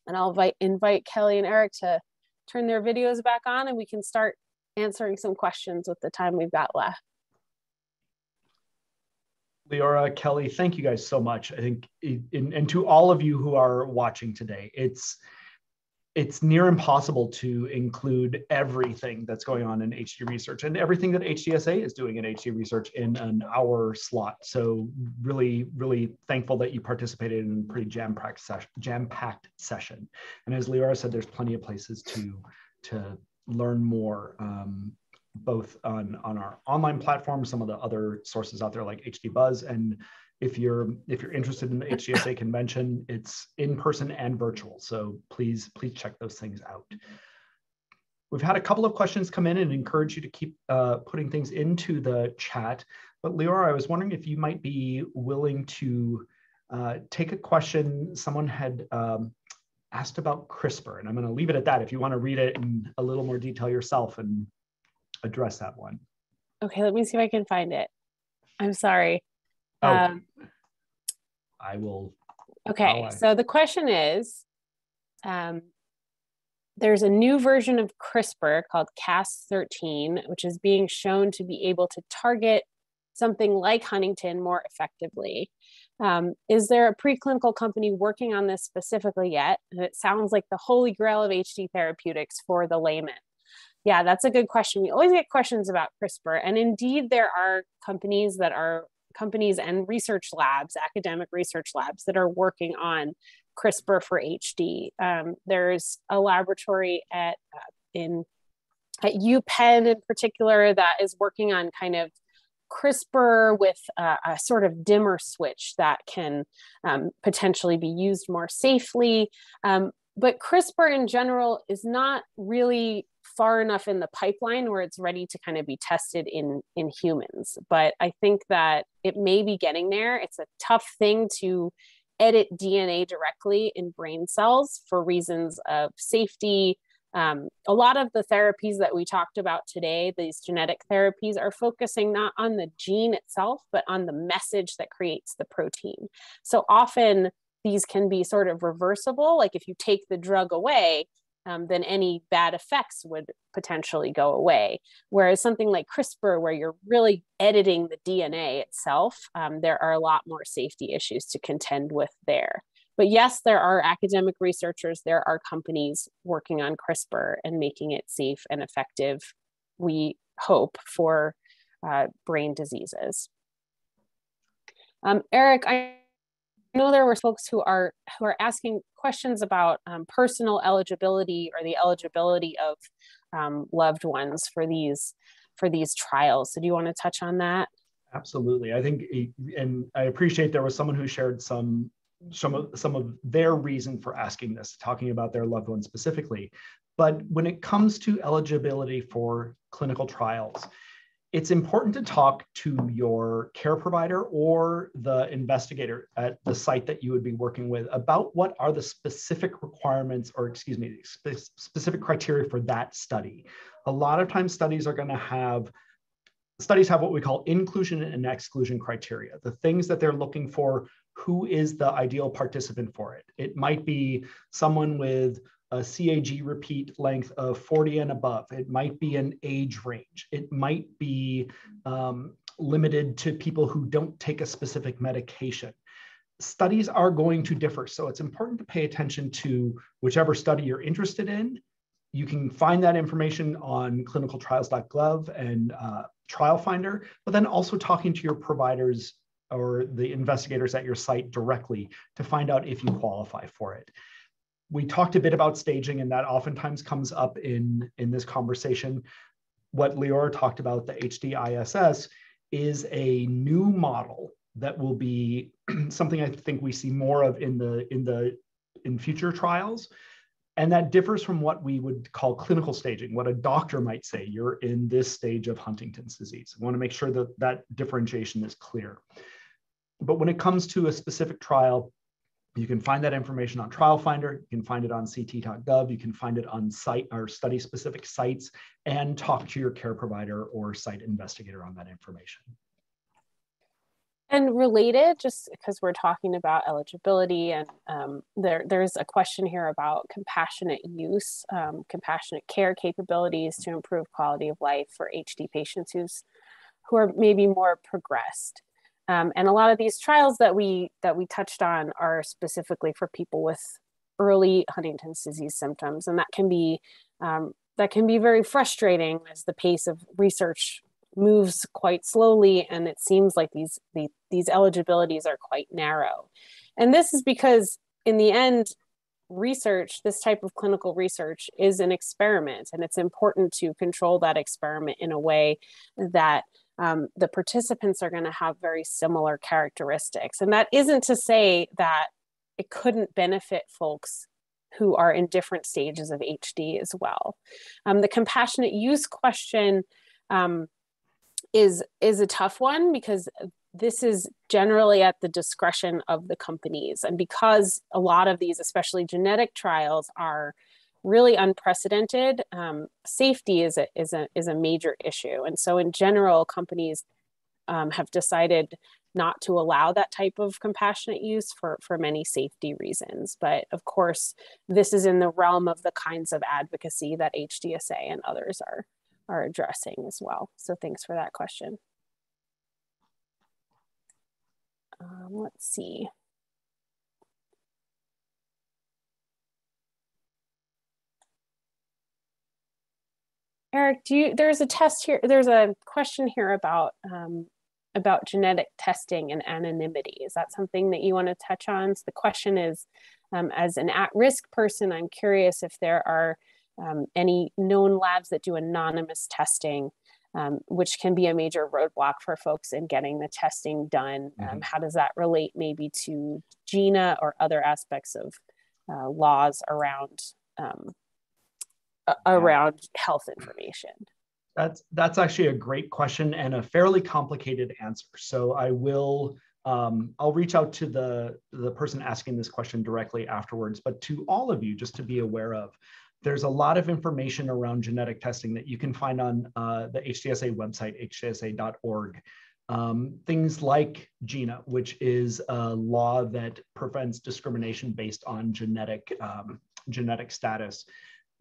And I'll invite Kelly and Arik to turn their videos back on, and we can start answering some questions with the time we've got left. Leora, Kelly, thank you guys so much. I think, and to all of you who are watching today, it's near impossible to include everything that's going on in HD research and everything that HDSA is doing in HD research in an hour slot. So really, really thankful that you participated in a pretty jam-packed session. And as Leora said, there's plenty of places to learn more, both on our online platform, some of the other sources out there like HD Buzz, and if you're interested in the HDSA convention, it's in person and virtual. So please check those things out. We've had a couple of questions come in and encourage you to keep putting things into the chat. But Leora, I was wondering if you might be willing to take a question. Someone had asked about CRISPR, and I'm going to leave it at that. If you want to read it in a little more detail yourself and address that one. Okay, let me see if I can find it. I'm sorry. I will. Okay, so the question is, there's a new version of CRISPR called Cas13, which is being shown to be able to target something like Huntington more effectively. Is there a preclinical company working on this specifically yet? And it sounds like the holy grail of HD therapeutics for the layman. Yeah, that's a good question. We always get questions about CRISPR, and indeed there are companies and research labs, academic research labs that are working on CRISPR for HD. There's a laboratory at UPenn in particular that is working on kind of CRISPR with a sort of dimmer switch that can potentially be used more safely. But CRISPR in general is not really far enough in the pipeline where it's ready to kind of be tested in humans. But I think that it may be getting there. It's a tough thing to edit DNA directly in brain cells for reasons of safety. A lot of the therapies that we talked about today, these genetic therapies, are focusing not on the gene itself, but on the message that creates the protein. So often these can be sort of reversible. Like if you take the drug away, then any bad effects would potentially go away. Whereas something like CRISPR, where you're really editing the DNA itself, there are a lot more safety issues to contend with there. But yes, there are academic researchers, there are companies working on CRISPR and making it safe and effective, we hope, for brain diseases. Arik, I know there were folks who are asking questions about personal eligibility or the eligibility of loved ones for these trials. So do you want to touch on that? Absolutely. I think, and I appreciate there was someone who shared some of their reason for asking this, talking about their loved ones specifically. But when it comes to eligibility for clinical trials, it's important to talk to your care provider or the investigator at the site that you would be working with about what are the specific requirements, or specific criteria for that study. A lot of times studies have what we call inclusion and exclusion criteria, the things that they're looking for. Who is the ideal participant for it? It might be someone with a CAG repeat length of 40 and above. It might be an age range. It might be limited to people who don't take a specific medication. Studies are going to differ, so it's important to pay attention to whichever study you're interested in. You can find that information on clinicaltrials.gov and Trial Finder, but then also talking to your providers or the investigators at your site directly to find out if you qualify for it. We talked a bit about staging, and that oftentimes comes up in this conversation. What Leora talked about, the HDISS, is a new model that will be something I think we see more of in future trials. And that differs from what we would call clinical staging, what a doctor might say, you're in this stage of Huntington's disease. I want to make sure that that differentiation is clear. But when it comes to a specific trial, you can find that information on Trial Finder, you can find it on ct.gov, you can find it on site or study-specific sites, and talk to your care provider or site investigator on that information. And related, just because we're talking about eligibility, and there's a question here about compassionate use, compassionate care capabilities to improve quality of life for HD patients who are maybe more progressed. And a lot of these trials that we touched on are specifically for people with early Huntington's disease symptoms, and that can be very frustrating as the pace of research moves quite slowly, and it seems like these eligibilities are quite narrow. And this is because in the end, research, this type of clinical research, is an experiment, and it's important to control that experiment in a way that the participants are going to have very similar characteristics. And that isn't to say that it couldn't benefit folks who are in different stages of HD as well. The compassionate use question is a tough one, because this is generally at the discretion of the companies. And because a lot of these, especially genetic trials, are really unprecedented, safety is a major issue. And so in general, companies have decided not to allow that type of compassionate use for many safety reasons. But of course, this is in the realm of the kinds of advocacy that HDSA and others are addressing as well. So thanks for that question. Let's see. Arik, there's a test here. There's a question here about genetic testing and anonymity. Is that something that you want to touch on? So the question is, as an at-risk person, I'm curious if there are any known labs that do anonymous testing, which can be a major roadblock for folks in getting the testing done. How does that relate maybe to GINA or other aspects of laws around health information? That's actually a great question and a fairly complicated answer. So I will, I'll reach out to the person asking this question directly afterwards, but to all of you, just to be aware of, there's a lot of information around genetic testing that you can find on the HDSA website, hdsa.org. Things like GINA, which is a law that prevents discrimination based on genetic status.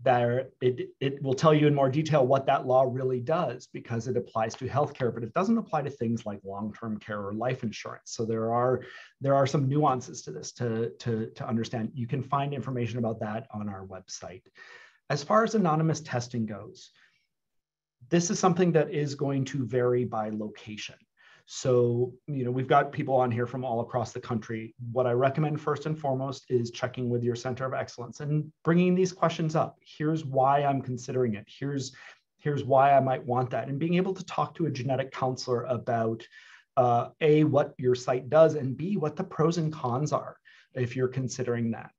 There, it will tell you in more detail what that law really does, because it applies to healthcare, but it doesn't apply to things like long-term care or life insurance. So there are some nuances to this to understand. You can find information about that on our website. As far as anonymous testing goes, this is something that is going to vary by location. So, we've got people on here from all across the country. What I recommend first and foremost is checking with your center of excellence and bringing these questions up. Here's why I'm considering it. Here's why I might want that. And being able to talk to a genetic counselor about A, what your site does, and B, what the pros and cons are if you're considering that.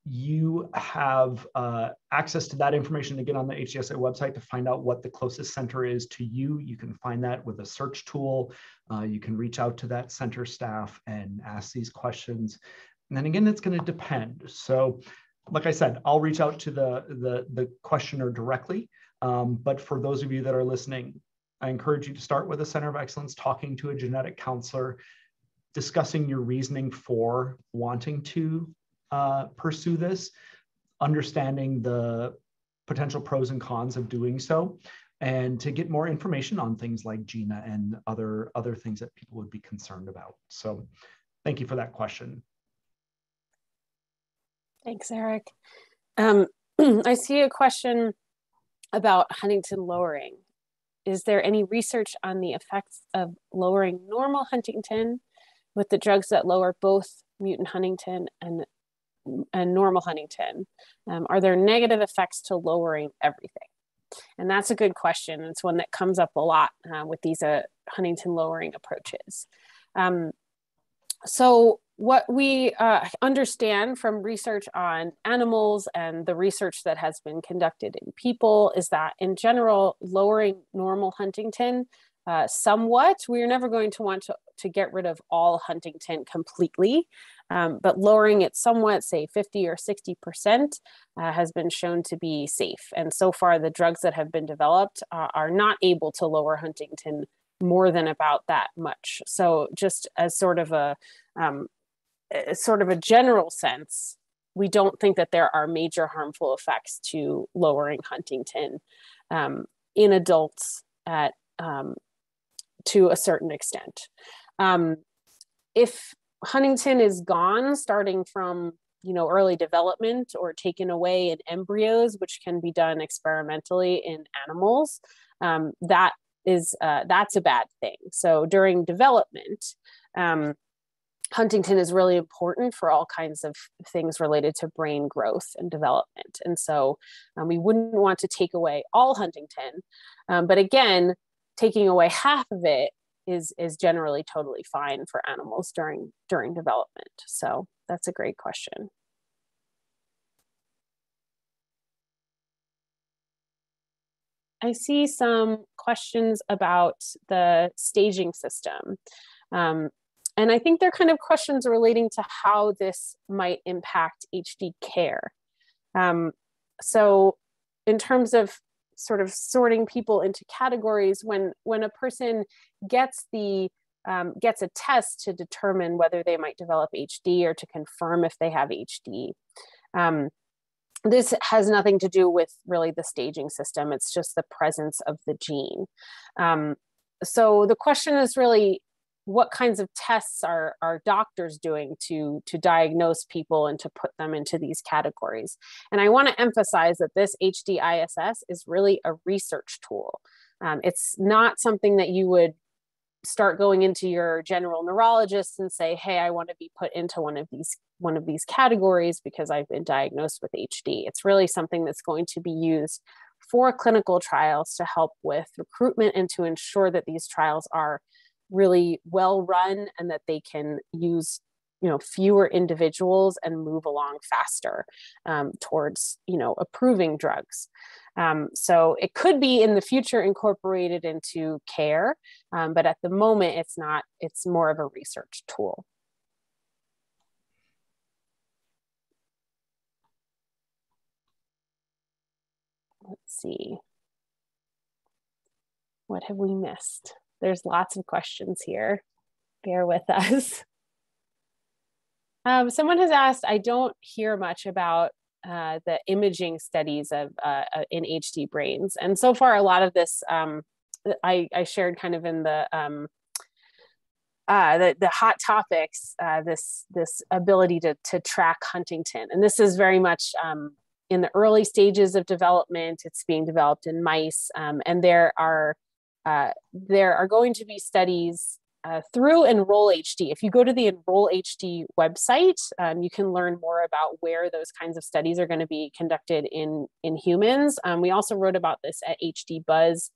You have access to that information again on the HDSA website to find out what the closest center is to you. You can find that with a search tool. You can reach out to that center staff and ask these questions. And then again, it's going to depend. So like I said, I'll reach out to the questioner directly. But for those of you that are listening, I encourage you to start with a center of excellence, talking to a genetic counselor, discussing your reasoning for wanting to pursue this, understanding the potential pros and cons of doing so, and to get more information on things like GINA and other things that people would be concerned about. So thank you for that question. Thanks, Arik. I see a question about Huntington lowering. Is there any research on the effects of lowering normal Huntington with the drugs that lower both mutant Huntington and normal Huntington? Are there negative effects to lowering everything? And that's a good question. It's one that comes up a lot with these Huntington lowering approaches. So what we understand from research on animals and the research that has been conducted in people is that in general, lowering normal Huntington somewhat, we're never going to want to get rid of all Huntington completely, but lowering it somewhat, say 50 or 60%, has been shown to be safe. And so far, the drugs that have been developed are not able to lower Huntington more than about that much. So just as sort of a general sense, we don't think that there are major harmful effects to lowering Huntington in adults at to a certain extent. If Huntington is gone, starting from early development or taken away in embryos, which can be done experimentally in animals, that's a bad thing. So during development, Huntington is really important for all kinds of things related to brain growth and development. And so we wouldn't want to take away all Huntington. But again, taking away half of it is generally totally fine for animals during development. So that's a great question. I see some questions about the staging system. And I think they're kind of questions relating to how this might impact HD care. So in terms of sort of sorting people into categories, when a person gets a test to determine whether they might develop HD or to confirm if they have HD, this has nothing to do with really the staging system. It's just the presence of the gene. So the question is really, what kinds of tests are doctors doing to diagnose people and to put them into these categories? And I want to emphasize that this HDISS is really a research tool. It's not something that you would start going into your general neurologist and say, hey, I want to be put into one of these categories because I've been diagnosed with HD. It's really something that's going to be used for clinical trials to help with recruitment and to ensure that these trials are really well run and that they can use fewer individuals and move along faster towards approving drugs. So it could be in the future incorporated into care, but at the moment it's not. It's more of a research tool. Let's see. What have we missed? There's lots of questions here. Bear with us. Someone has asked, I don't hear much about the imaging studies of in HD brains. And so far, a lot of this I shared kind of in the hot topics, this ability to track Huntington. And this is very much in the early stages of development. It's being developed in mice, and there are going to be studies through Enroll HD. If you go to the Enroll HD website, you can learn more about where those kinds of studies are going to be conducted in humans. We also wrote about this at HD Buzz,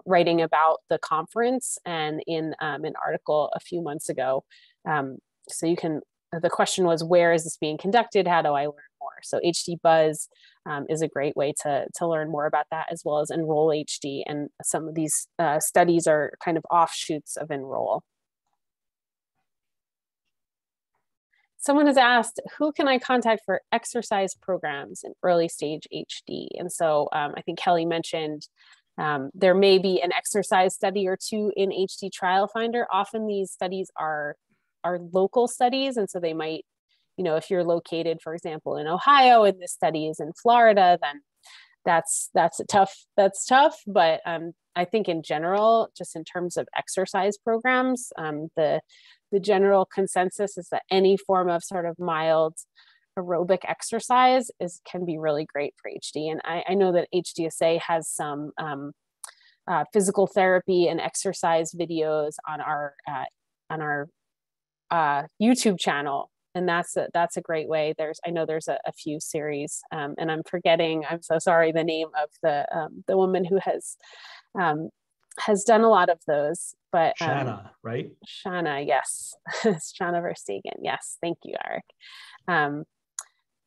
writing about the conference and in an article a few months ago. So you can. The question was, where is this being conducted? How do I learn more? So HD Buzz is a great way to learn more about that, as well as Enroll HD. And some of these studies are kind of offshoots of Enroll. Someone has asked, who can I contact for exercise programs in early stage HD? And so I think Kelly mentioned there may be an exercise study or two in HD Trial Finder. Often these studies are local studies, and so they might, if you're located, for example, in Ohio and this study is in Florida, then that's tough. But I think in general, just in terms of exercise programs, the general consensus is that any form of sort of mild aerobic exercise can be really great for HD. And I know that HDSA has some physical therapy and exercise videos on our YouTube channel, and that's a great way. I know there's a few series, and I'm so sorry, the name of the woman who has done a lot of those, but Shanna, right? Shanna, yes. Shanna Verstegen. Yes, thank you, Arik.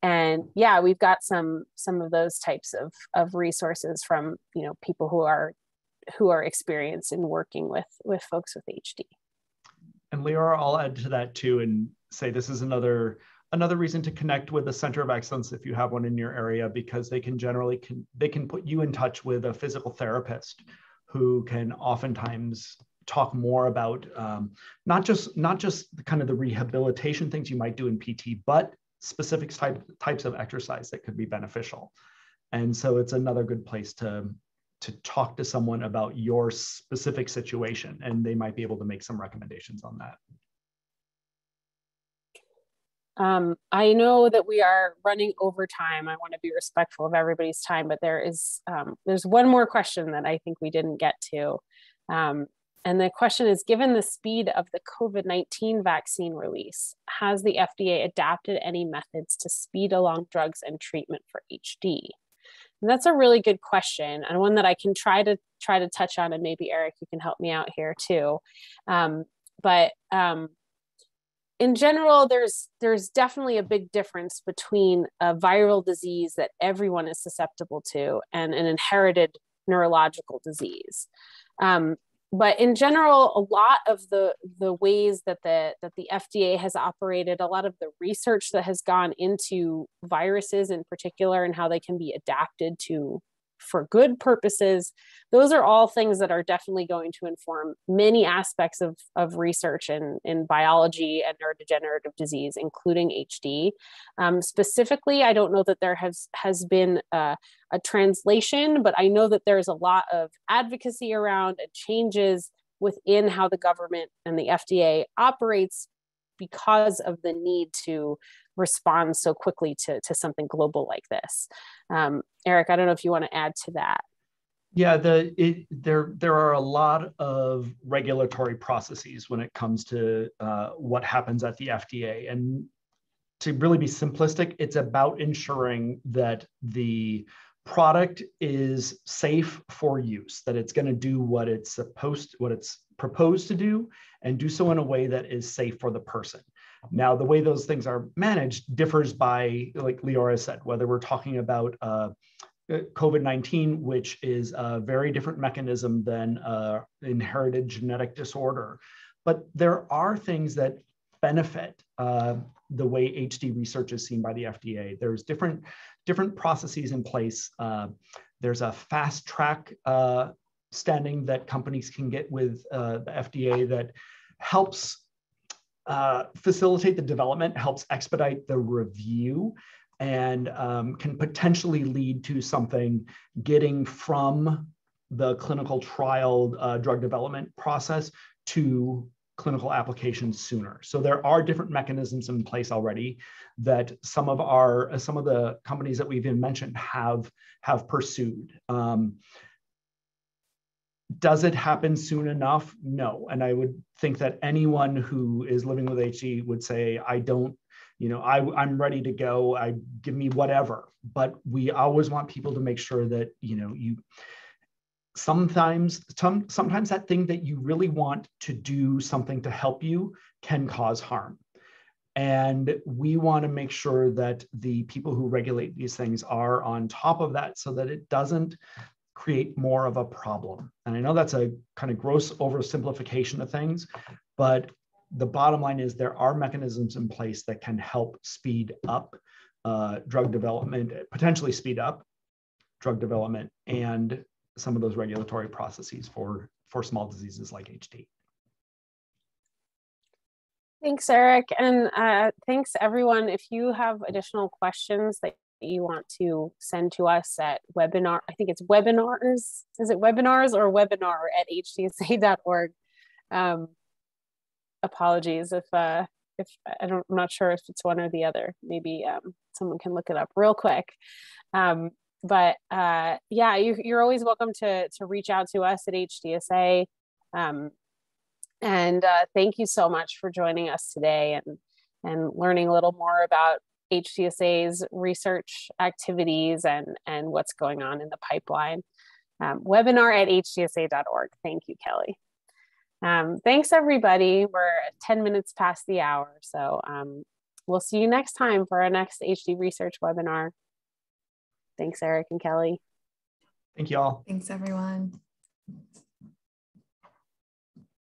And yeah, we've got some of those types of resources from people who are experienced in working with folks with HD. And Leora, I'll add to that too and say this is another reason to connect with the Center of Excellence if you have one in your area, because they can put you in touch with a physical therapist who can oftentimes talk more about not just kind of the rehabilitation things you might do in PT, but specific types of exercise that could be beneficial. And so it's another good place to to talk to someone about your specific situation, and they might be able to make some recommendations on that. I know that we are running over time. I want to be respectful of everybody's time, but there's one more question that I think we didn't get to. And the question is, given the speed of the COVID-19 vaccine release, has the FDA adapted any methods to speed along drugs and treatment for HD? And that's a really good question, and one that I can try to touch on, and maybe Arik, you can help me out here too. In general, there's definitely a big difference between a viral disease that everyone is susceptible to and an inherited neurological disease. But in general, a lot of the ways that the FDA has operated, a lot of the research that has gone into viruses in particular and how they can be adapted to for good purposes, those are all things that are definitely going to inform many aspects of research in biology and neurodegenerative disease, including HD. Specifically, I don't know that there has been a translation, but I know that there's a lot of advocacy around and changes within how the government and the FDA operates because of the need to respond so quickly to something global like this. Arik, I don't know if you want to add to that. Yeah, there are a lot of regulatory processes when it comes to what happens at the FDA. And to really be simplistic, it's about ensuring that the product is safe for use, that it's going to do what it's proposed to do, and do so in a way that is safe for the person. Now, the way those things are managed differs by, like Leora said, whether we're talking about COVID-19, which is a very different mechanism than inherited genetic disorder. But there are things that benefit the way HD research is seen by the FDA. There's different processes in place. There's a fast track standing that companies can get with the FDA that helps facilitate the development, helps expedite the review, and can potentially lead to something getting from the clinical trial drug development process to clinical applications sooner. So there are different mechanisms in place already that some of the companies that we've even mentioned have pursued. Does it happen soon enough? No. And I would think that anyone who is living with HD would say, I'm ready to go. Give me whatever. But we always want people to make sure that, sometimes that thing that you really want to do something to help you can cause harm. And we want to make sure that the people who regulate these things are on top of that so that it doesn't create more of a problem. And I know that's a kind of gross oversimplification of things, but the bottom line is there are mechanisms in place that can help speed up drug development, potentially speed up drug development and some of those regulatory processes for small diseases like HD. Thanks, Arik. And thanks, everyone. If you have additional questions that you want to send to us at webinar, I think it's webinars. Is it webinars or webinar at HDSA.org? Apologies if I'm not sure if it's one or the other. Maybe someone can look it up real quick. But yeah, you're always welcome to reach out to us at HDSA. And thank you so much for joining us today and learning a little more about HDSA's research activities and what's going on in the pipeline. Webinar at HDSA.org. Thank you, Kelly. Thanks, everybody. We're 10 minutes past the hour. So we'll see you next time for our next HD research webinar. Thanks, Arik and Kelly. Thank you all. Thanks, everyone.